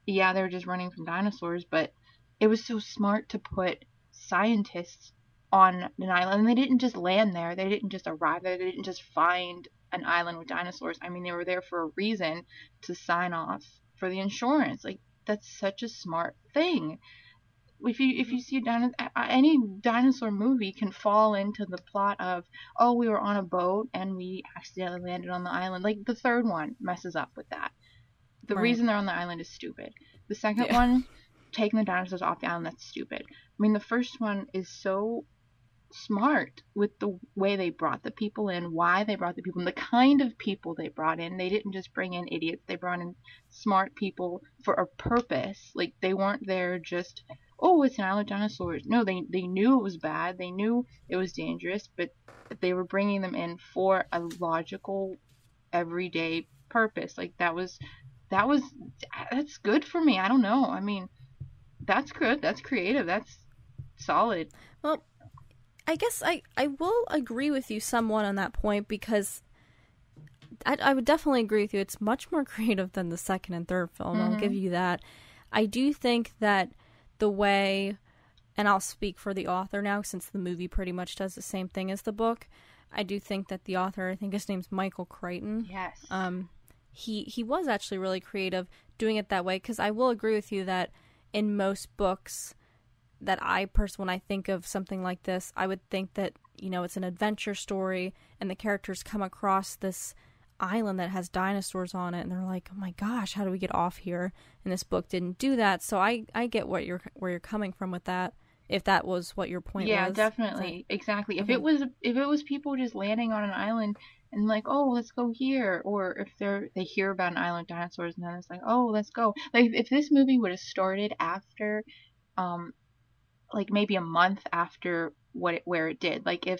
yeah, they were just running from dinosaurs, but it was so smart to put scientists on an island. And they didn't just land there, they didn't just arrive there, they didn't just find an island with dinosaurs. I mean, they were there for a reason, to sign off for the insurance. Like, that's such a smart thing. If you see any dinosaur movie can fall into the plot of, oh, we were on a boat and we accidentally landed on the island. Like, the third one messes up with that. The reason they're on the island is stupid. The second one, taking the dinosaurs off the island, that's stupid. I mean, the first one is so smart with the way they brought the people in, why they brought the people in, the kind of people they brought in. They didn't just bring in idiots. They brought in smart people for a purpose. Like, they weren't there just, oh, it's an island of dinosaurs. No, they knew it was bad. They knew it was dangerous, but they were bringing them in for a logical, everyday purpose. Like, that's good for me. I don't know. I mean, that's good. That's creative. That's solid. Well, I guess I will agree with you somewhat on that point, because I would definitely agree with you. It's much more creative than the second and third film. I'll give you that. I do think that the way, and I'll speak for the author now, since the movie pretty much does the same thing as the book, I do think that the author, I think his name's Michael Crichton. Yes. He was actually really creative doing it that way, because I will agree with you that in most books that when I think of something like this, I would think that, it's an adventure story and the characters come across this island that has dinosaurs on it and they're like, oh my gosh, how do we get off here? And this book didn't do that. So I get where you're coming from with that, if that was what your point was. Yeah, definitely. Exactly. If it was people just landing on an island and like, oh, let's go here, or if they hear about an island of dinosaurs and then it's like, oh, let's go. Like, if this movie would have started after like maybe a month after where it did. Like, if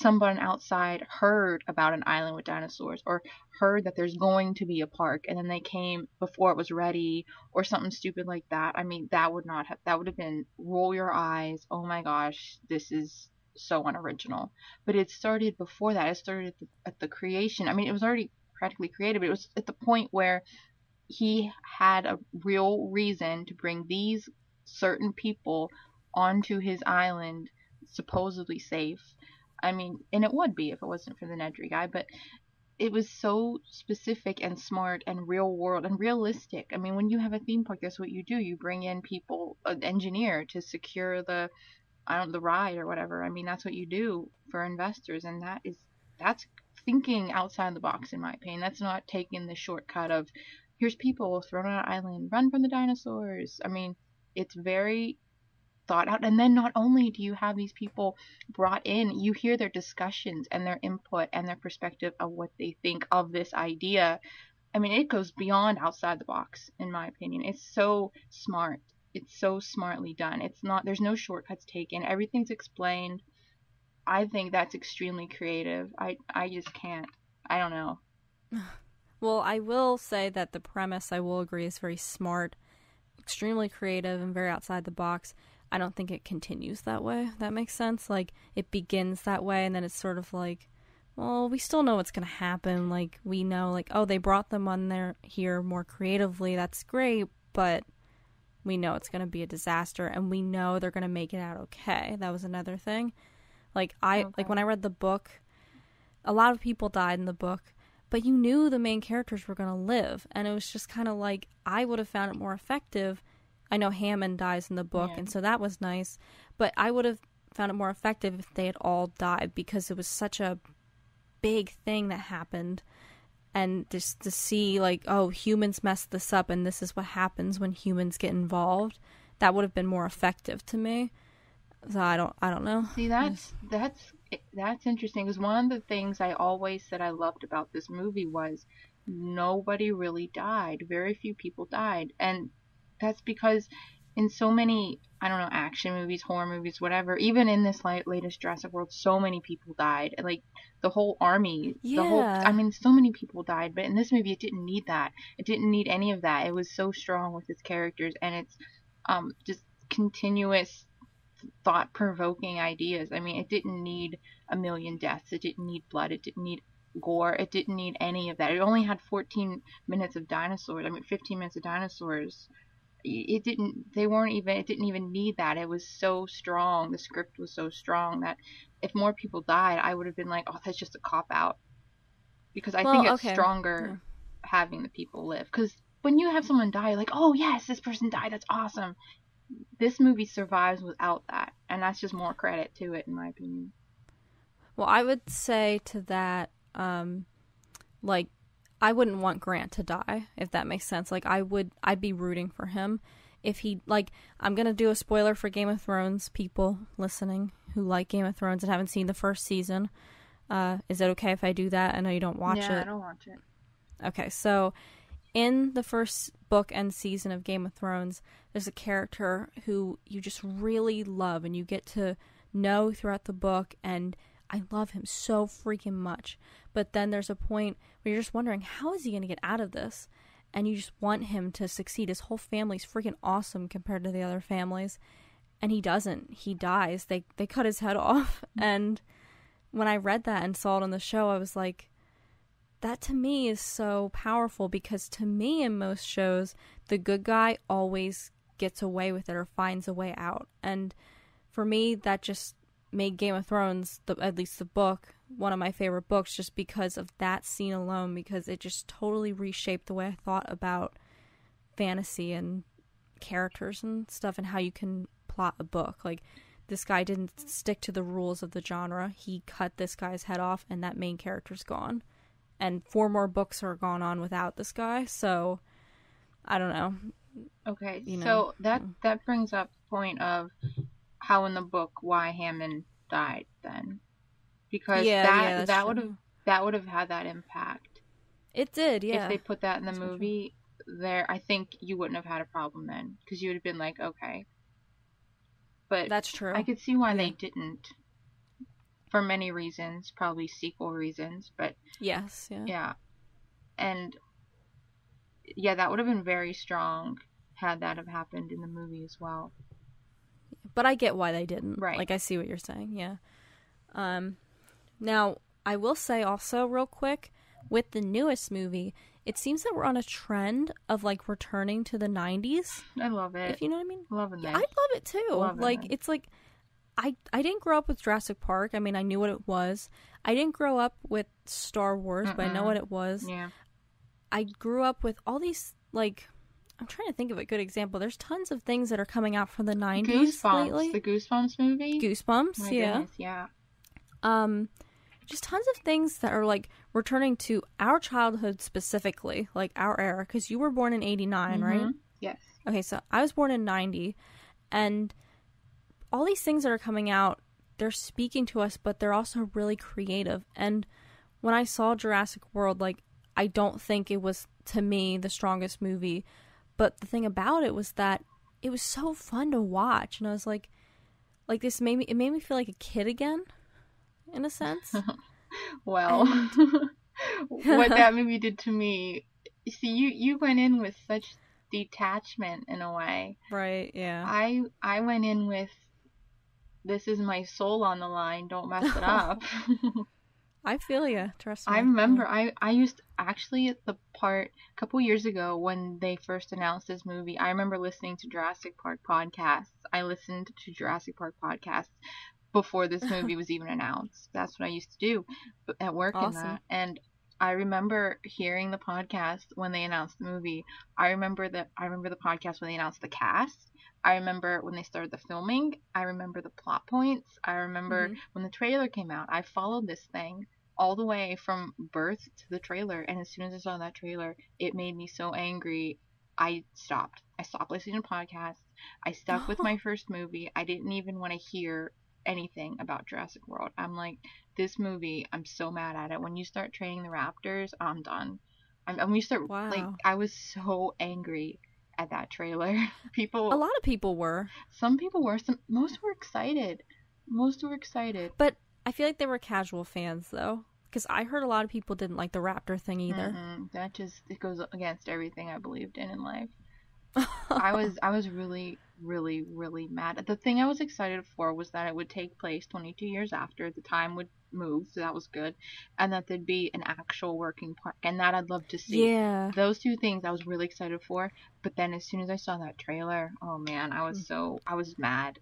someone outside heard about an island with dinosaurs, or heard that there's going to be a park, and then they came before it was ready, or something stupid like that. I mean, that would have been roll your eyes. Oh my gosh, this is so unoriginal. But it started before that. It started at the creation. I mean, it was already practically created, but it was at the point where he had a real reason to bring these certain people onto his island, supposedly safe. I mean, and it would be if it wasn't for the Nedry guy, but it was so specific and smart and real world and realistic. I mean, when you have a theme park, that's what you do. You bring in people, an engineer to secure the ride or whatever. I mean, that's what you do for investors, and that's thinking outside the box, in my opinion. That's not taking the shortcut of, here's people thrown on an island, run from the dinosaurs. I mean, it's very thought out. And then not only do you have these people brought in, you hear their discussions and their input and their perspective of what they think of this idea. I mean, it goes beyond outside the box, in my opinion. It's so smart. It's so smartly done. There's no shortcuts taken. Everything's explained. I think that's extremely creative. I just can't. I don't know. Well, I will say that the premise, I will agree, is very smart, extremely creative, and very outside the box. I don't think it continues that way. That makes sense. Like, it begins that way, and then it's sort of like, well, we still know what's going to happen. Like, we know, like, oh, they brought them on here more creatively. That's great, but we know it's going to be a disaster, and we know they're going to make it out okay. That was another thing. Like, like when I read the book, a lot of people died in the book, but you knew the main characters were going to live, and it was just kind of like, I would have found it more effective. I know Hammond dies in the book, and so that was nice, but I would have found it more effective if they had all died, because it was such a big thing that happened, and just to see, like, oh, humans messed this up, and this is what happens when humans get involved, that would have been more effective to me. So I don't know. See, that's interesting, because one of the things I always said I loved about this movie was nobody really died. Very few people died, and that's because in so many, I don't know, action movies, horror movies, whatever, even in this latest Jurassic World, so many people died. Like, the whole army, I Yeah. mean, so many people died, but in this movie, it didn't need that. It didn't need any of that. It was so strong with its characters, and it's just continuous thought-provoking ideas. I mean, it didn't need a million deaths. It didn't need blood. It didn't need gore. It didn't need any of that. It only had 14 minutes of dinosaurs. I mean, 15 minutes of dinosaurs. It didn't even need that. It was so strong. The script was so strong that if more people died, I would have been like, oh, that's just a cop out. Because I think it's stronger having the people live. Because when you have someone die, you're like, oh yes, this person died, that's awesome. This movie survives without that, and that's just more credit to it, in my opinion. Well, I would say to that, like, I wouldn't want Grant to die, if that makes sense. Like, I'd be rooting for him if he, like, I'm gonna do a spoiler for Game of Thrones, people listening who like Game of Thrones and haven't seen the first season. Is it okay if I do that? I know you don't watch it. Yeah, I don't watch it. Okay, so in the first book and season of Game of Thrones, there's a character who you just really love and you get to know throughout the book, and I love him so freaking much. But then there's a point where you're just wondering, how is he going to get out of this? And you just want him to succeed. His whole family's freaking awesome compared to the other families. And he doesn't. He dies. They cut his head off. And when I read that and saw it on the show, I was like, that to me is so powerful, because to me in most shows, the good guy always gets away with it or finds a way out. And for me, that just made Game of Thrones, at least the book, one of my favorite books, just because of that scene alone, because it just totally reshaped the way I thought about fantasy and characters and stuff and how you can plot a book. Like, this guy didn't stick to the rules of the genre. He cut this guy's head off and that main character's gone. And 4 more books are gone on without this guy, so I don't know. Okay, so that brings up the point of how in the book why Hammond died then, because that would have had that impact. It did, yeah. If they put that in the movie, there, I think you wouldn't have had a problem then, because you would have been like, okay. But that's true. I could see why they didn't. For many reasons, probably sequel reasons, but yes, yeah, and yeah, that would have been very strong had that have happened in the movie as well. But I get why they didn't. Right. Like, I see what you're saying. Yeah. Now I will say also real quick, with the newest movie, it seems that we're on a trend of like returning to the 90s. I love it. If you know what I mean. Loving that. I love it too. It's like. I didn't grow up with Jurassic Park. I mean, I knew what it was. I didn't grow up with Star Wars, but I know what it was. Yeah. I grew up with all these, like, I'm trying to think of a good example. There's tons of things that are coming out from the 90s lately. The Goosebumps movie? Goosebumps, my yeah. Goodness, yeah. Just tons of things that are, like, returning to our childhood specifically, like our era, because you were born in 89, right? Yes. Okay, so I was born in 90, and all these things that are coming out, they're speaking to us, but they're also really creative. And when I saw Jurassic World, like, I don't think it was, to me, the strongest movie. But the thing about it was that it was so fun to watch. And I was like this made me feel like a kid again, in a sense. Well, what that movie did to me, see, you went in with such detachment in a way. Right, yeah. I went in with, this is my soul on the line, don't mess it up. I feel you, trust me. I remember, I used, actually, at the part, a couple years ago, when they first announced this movie, I remember listening to Jurassic Park podcasts. I listened to Jurassic Park podcasts before this movie was even announced. That's what I used to do at work. Awesome. In that. And I remember hearing the podcast when they announced the movie. I remember the podcast when they announced the cast. I remember when they started the filming. I remember the plot points. I remember when the trailer came out. I followed this thing all the way from birth to the trailer. And as soon as I saw that trailer, it made me so angry. I stopped. I stopped listening to podcasts. I stuck with my first movie. I didn't even want to hear anything about Jurassic World. I'm like, this movie, I'm so mad at it. When you start training the raptors, I'm done. When you start, like, I was so angry at that trailer. A lot of people were. Some people were. Most were excited. Most were excited. But I feel like they were casual fans, though. Because I heard a lot of people didn't like the raptor thing either. That it goes against everything I believed in life. I was really, really, really mad. The thing I was excited for was that it would take place 22 years after. The time would move, so that was good. And that there'd be an actual working park, and that I'd love to see. Yeah. Those two things I was really excited for. But then as soon as I saw that trailer, oh man, I was mad.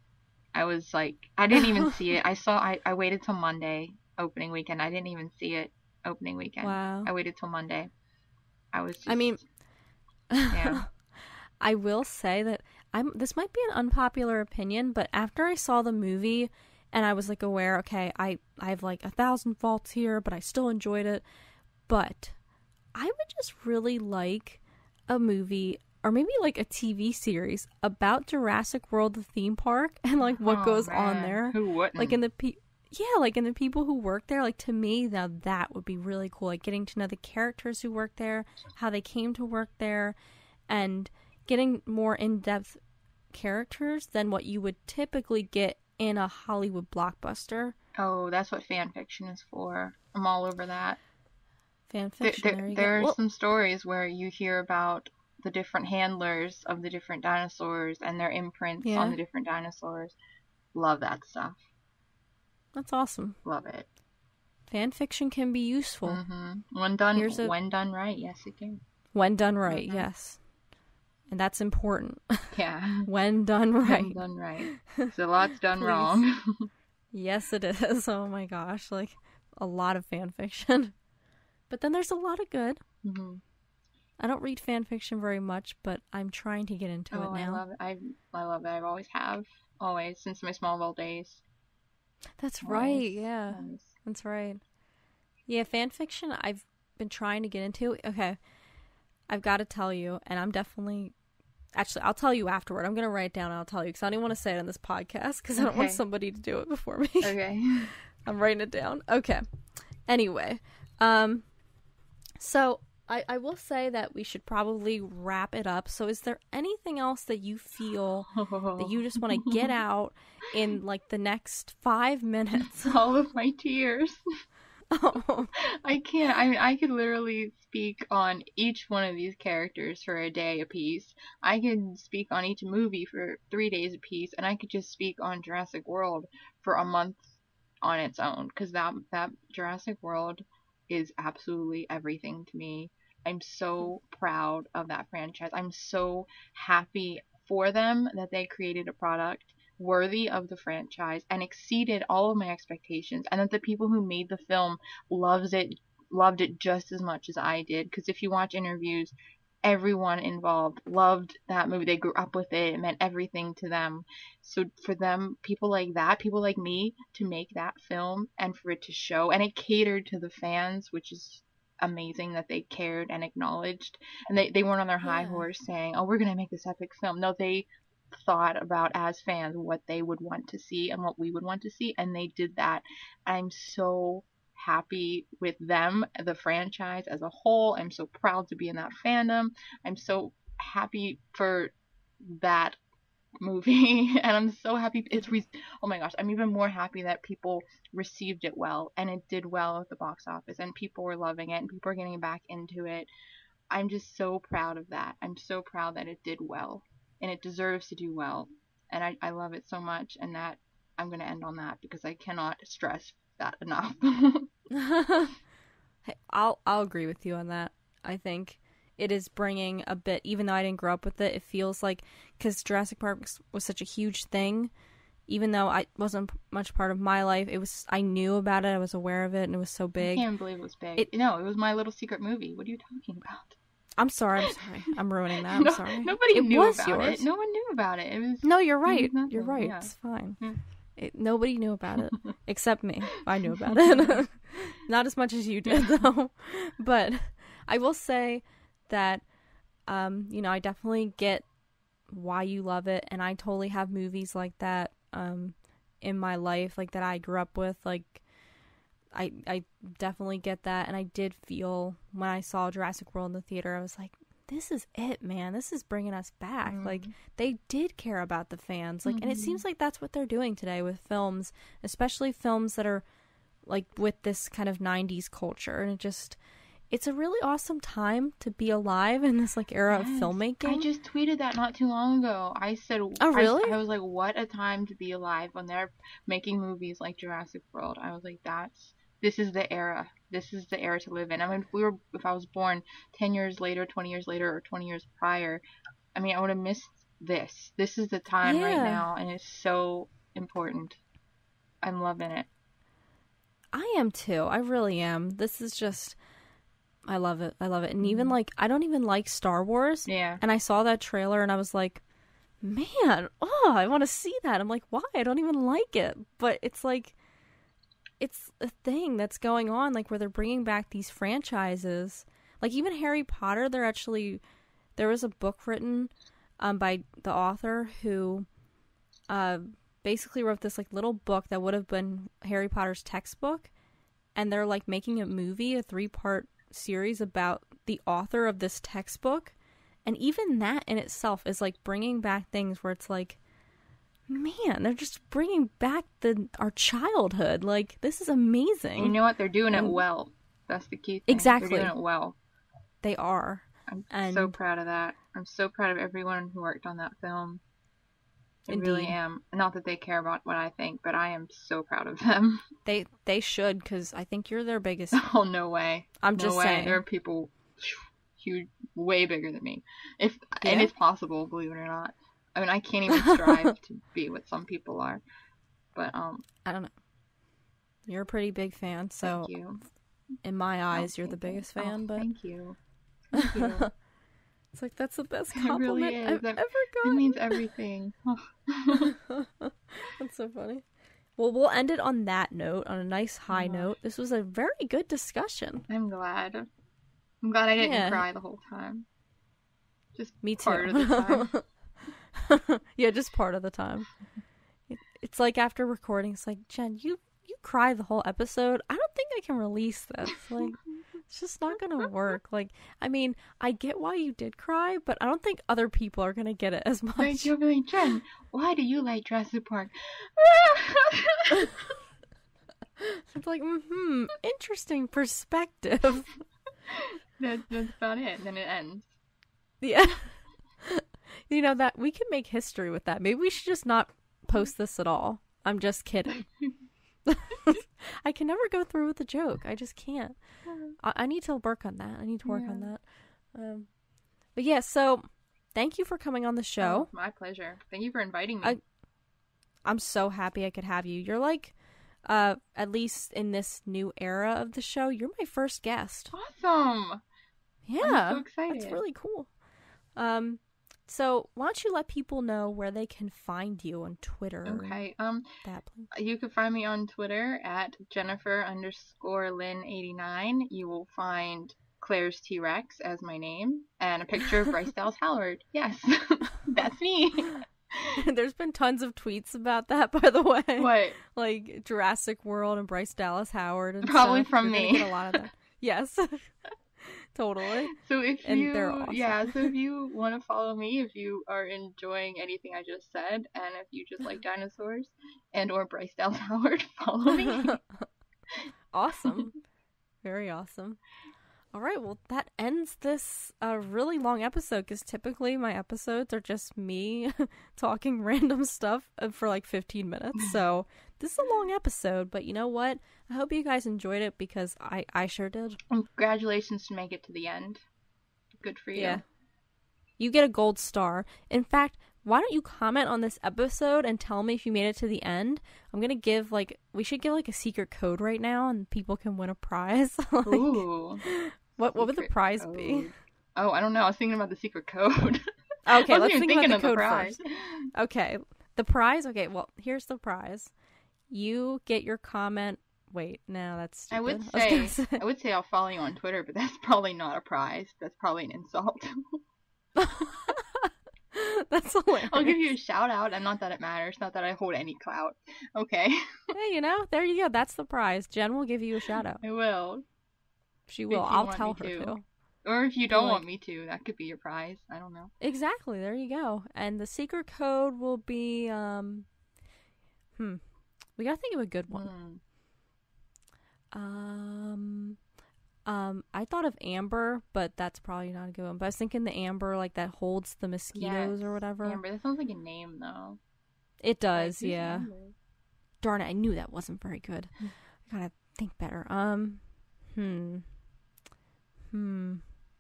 I was like, I didn't even see it. I waited till Monday opening weekend. I didn't even see it opening weekend. Wow. I waited till Monday. Yeah. I will say that this might be an unpopular opinion, but after I saw the movie and I was like aware, okay, I have like 1,000 faults here, but I still enjoyed it. But I would just really like a movie or maybe like a TV series about Jurassic World, the theme park, and like what goes on there. Who wouldn't? Like in the people who work there. Like, to me, now that would be really cool. Like getting to know the characters who work there, how they came to work there, and getting more in-depth characters than what you would typically get in a Hollywood blockbuster. Oh, that's what fan fiction is for. I'm all over that. Fan fiction. There are some stories where you hear about the different handlers of the different dinosaurs and their imprints on the different dinosaurs. Love that stuff. That's awesome. Love it. Fan fiction can be useful. Mm-hmm. When done right, yes it can. When done right, yes. And that's important. Yeah. When done right. When done right. So lots done wrong. Yes, it is. Oh my gosh. Like, a lot of fan fiction. But then there's a lot of good. Mm-hmm. I don't read fan fiction very much, but I'm trying to get into it now. I love it. I love it. I always have. Always. Since my Smallville days. That's right. Yeah. That's right. Yeah, fan fiction I've been trying to get into. Okay. I've got to tell you, and I'm definitely... Actually, I'll tell you afterward. I'm going to write it down and I'll tell you, because I don't want to say it on this podcast, because I don't want somebody to do it before me. Okay. I'm writing it down. Okay. Anyway. So, I will say that we should probably wrap it up. So, is there anything else that you feel that you just want to get out in, like, the next 5 minutes? All of my tears. Oh. I can't. I mean, I could literally speak on each one of these characters for a day apiece. I could speak on each movie for 3 days apiece, and I could just speak on Jurassic World for a month on its own, because that Jurassic World is absolutely everything to me. I'm so proud of that franchise. I'm so happy for them that they created a product worthy of the franchise and exceeded all of my expectations, and that the people who made the film loved it just as much as I did. Because if you watch interviews, everyone involved loved that movie. They grew up with it. It meant everything to them. So for them, people like that, people like me, to make that film and for it to show, and it catered to the fans, which is amazing that they cared and acknowledged, and they weren't on their high horse saying, oh, we're gonna make this epic film. No, they thought about, as fans, what they would want to see and what we would want to see, and they did that. I'm so happy with them, the franchise as a whole. I'm so proud to be in that fandom. I'm so happy for that movie, and I'm so happy oh my gosh, I'm even more happy that people received it well, and it did well at the box office, and people were loving it, and people are getting back into it. I'm just so proud of that. I'm so proud that it did well, and it deserves to do well, and I love it so much, and that I'm going to end on that, because I cannot stress that enough. Hey, I'll agree with you on that. I think it is bringing a bit, even though I didn't grow up with it, it feels like, because Jurassic Park was such a huge thing, even though I wasn't much part of my life, I knew about it, I was aware of it, and it was so big. I can't believe it was big. No, it was my little secret movie. What are you talking about? I'm sorry. I'm ruining that. I'm sorry. Nobody knew about it. No one knew about it. No, you're right. You're right. Yeah. It's fine. Yeah. Nobody knew about it except me. I knew about it. Not as much as you did, though. But I will say that, I definitely get why you love it, and I totally have movies like that in my life, like that I grew up with. Like, I definitely get that, and I did feel when I saw Jurassic World in the theater, I was like, this is it, man. This is bringing us back. Like, they did care about the fans. Like, and it seems like that's what they're doing today with films, especially films that are, like, with this kind of 90s culture. And it's a really awesome time to be alive in this, like, era of filmmaking. I just tweeted that not too long ago. I said, oh, really? I was like, what a time to be alive when they're making movies like Jurassic World. I was like, this is the era. This is the era to live in. I mean, if I was born 10 years later, 20 years later, or 20 years prior, I mean, I would have missed this. This is the time right now, and it's so important. I'm loving it. I am too. I really am. This is just, I love it. I love it. And even like, I don't even like Star Wars. Yeah. And I saw that trailer and I was like, man, I want to see that. I'm like, why? I don't even like it. But it's like, it's a thing that's going on, like, where they're bringing back these franchises. Like, even Harry Potter, there was a book written by the author who basically wrote this, like, little book that would have been Harry Potter's textbook, and they're, like, making a movie, a 3-part series about the author of this textbook, and even that in itself is, like, bringing back things where it's like, man, they're just bringing back our childhood. Like, this is amazing. You know what? They're doing it well. That's the key thing. Exactly. They're doing it well. They are. I'm so proud of that. I'm so proud of everyone who worked on that film. I really am. Not that they care about what I think, but I am so proud of them. They should, because I think you're their biggest. Oh, no way. I'm just saying. There are people huge, way bigger than me. And it's possible, believe it or not. I mean, I can't even strive to be what some people are. But, I don't know. You're a pretty big fan, so. Thank you. In my eyes, you're the biggest fan, but. Thank you. Thank you. It's like, that's the best compliment really I've ever gotten. It means everything. That's so funny. Well, we'll end it on that note, on a nice high note. This was a very good discussion. I'm glad. I'm glad I didn't cry the whole time. Just me too. Part of the time. Yeah, just part of the time. It's like after recording, it's like, Jen, you cry the whole episode. I don't think I can release this. Like, it's just not gonna work. Like, I mean, I get why you did cry, but I don't think other people are gonna get it as much. Like, you'll be like, Jen, why do you like Jurassic Park? It's like, interesting perspective. That's about it. Then it ends. Yeah. You know, that we can make history with that. Maybe we should just not post this at all. I'm just kidding. I can never go through with a joke. I just can't. I need to work on that. On that. But yeah, so thank you for coming on the show. Oh, my pleasure. Thank you for inviting me. I'm so happy I could have you. You're like, at least in this new era of the show, you're my first guest. Awesome. Yeah. I'm so excited. That's really cool. So why don't you let people know where they can find you on Twitter? Okay. You can find me on Twitter at Jennifer_Lynn89. You will find Claire's T-Rex as my name and a picture of Bryce Dallas Howard. Yes, that's me. There's been tons of tweets about that, by the way. What? Like Jurassic World and Bryce Dallas Howard and probably stuff. From You're me. Get a lot of that. Yes. Totally. So if they're awesome. So if you want to follow me, if you are enjoying anything I just said, and if you just like dinosaurs and or Bryce Dallas Howard, follow me. Awesome. Very awesome. All right, well, that ends this really long episode, because typically my episodes are just me talking random stuff for like 15 minutes. So this is a long episode, but you know what? I hope you guys enjoyed it, because I sure did. Congratulations to make it to the end. Good for you. Yeah. You get a gold star. In fact, why don't you comment on this episode and tell me if you made it to the end? I'm going to give, we should give, a secret code right now, and people can win a prize. Ooh. What would the prize be? Oh, I don't know. I was thinking about the secret code. Okay, let's think about the code prize. first. Okay, the prize? Okay, well, here's the prize. You get your comment. Wait, no, that's stupid. I would say I'll follow you on Twitter, but that's probably not a prize. That's probably an insult. That's hilarious. I'll give you a shout out, and not that it matters. Not that I hold any clout. Okay. Hey, there you go. That's the prize. Jen will give you a shout out. I will. She will. I'll tell her to. Or if you don't want me to, that could be your prize. I don't know. Exactly. There you go. And the secret code will be, we gotta think of a good one. I thought of amber, but that's probably not a good one. But I was thinking the amber, like, that holds the mosquitoes or whatever. Amber. That sounds like a name, though. It does, like, yeah. Darn it, I knew that wasn't very good. I gotta think better.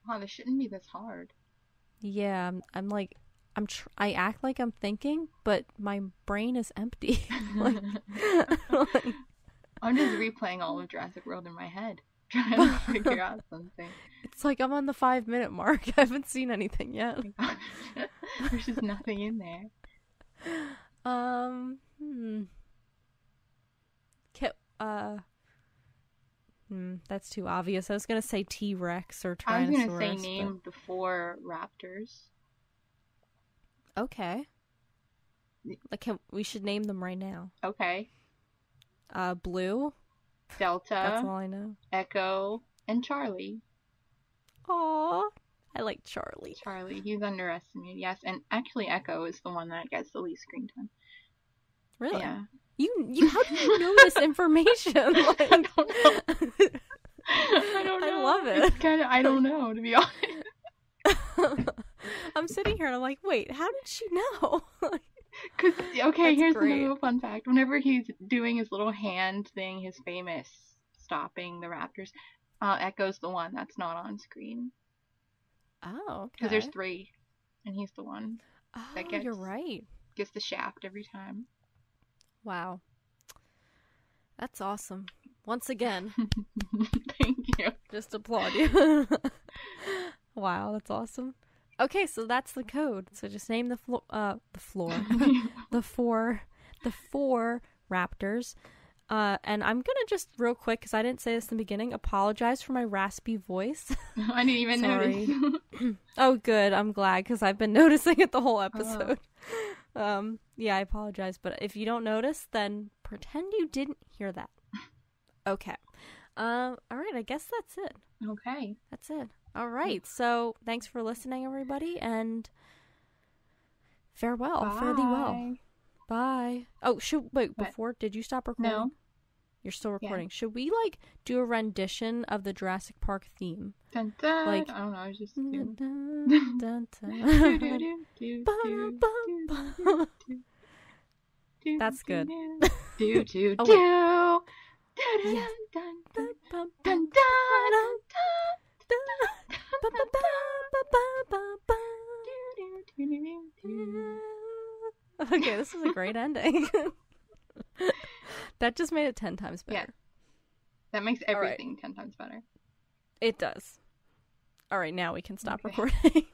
Wow, this shouldn't be this hard. Yeah, I act like I'm thinking, but my brain is empty. I'm just replaying all of Jurassic World in my head, trying to figure out something. It's like I'm on the 5-minute mark. I haven't seen anything yet. Oh there's just nothing in there. That's too obvious. I was gonna say T-Rex or Tyrannosaurus. I was gonna say name the 4 raptors. Okay. Like, we should name them right now. Okay. Blue. Delta. That's all I know. Echo and Charlie. Aww. I like Charlie. Charlie. He's underestimated. Yes, and actually Echo is the one that gets the least screen time. Really? Yeah. You how do you know this information? Like, I don't know. I don't know. I love it. It's kind of, I don't know, to be honest. I'm sitting here and I'm like, wait, how did she know? Because, okay, here's great. another fun fact. Whenever he's doing his little hand thing, his famous stopping the raptors, Echo's the one that's not on screen. Oh, okay. Because there's 3, and he's the one that you're right. Gets the shaft every time. Wow. That's awesome. Once again. Thank you. Just applaud you. Wow, that's awesome. Okay, so that's the code. So just name the floor. the four raptors. And I'm gonna just real quick, because I didn't say this in the beginning, apologize for my raspy voice. I didn't even notice. Oh, good. I'm glad, because I've been noticing it the whole episode. Yeah, I apologize, but if you don't notice, then pretend you didn't hear that. Okay. All right, I guess that's it. Okay. That's it. All right, so thanks for listening, everybody, and farewell. Bye. Fare thee well. Bye. Oh, before, did you stop recording? No. You're still recording. Yeah. Should we, like, do a rendition of the Jurassic Park theme? Dun, dun. Like, I don't know, I was just dun, dun, dun. That's good. Oh, yes. Okay, this is a great ending. That just made it 10 times better. Yeah. That makes everything 10 times better. It does. All right, now we can stop recording.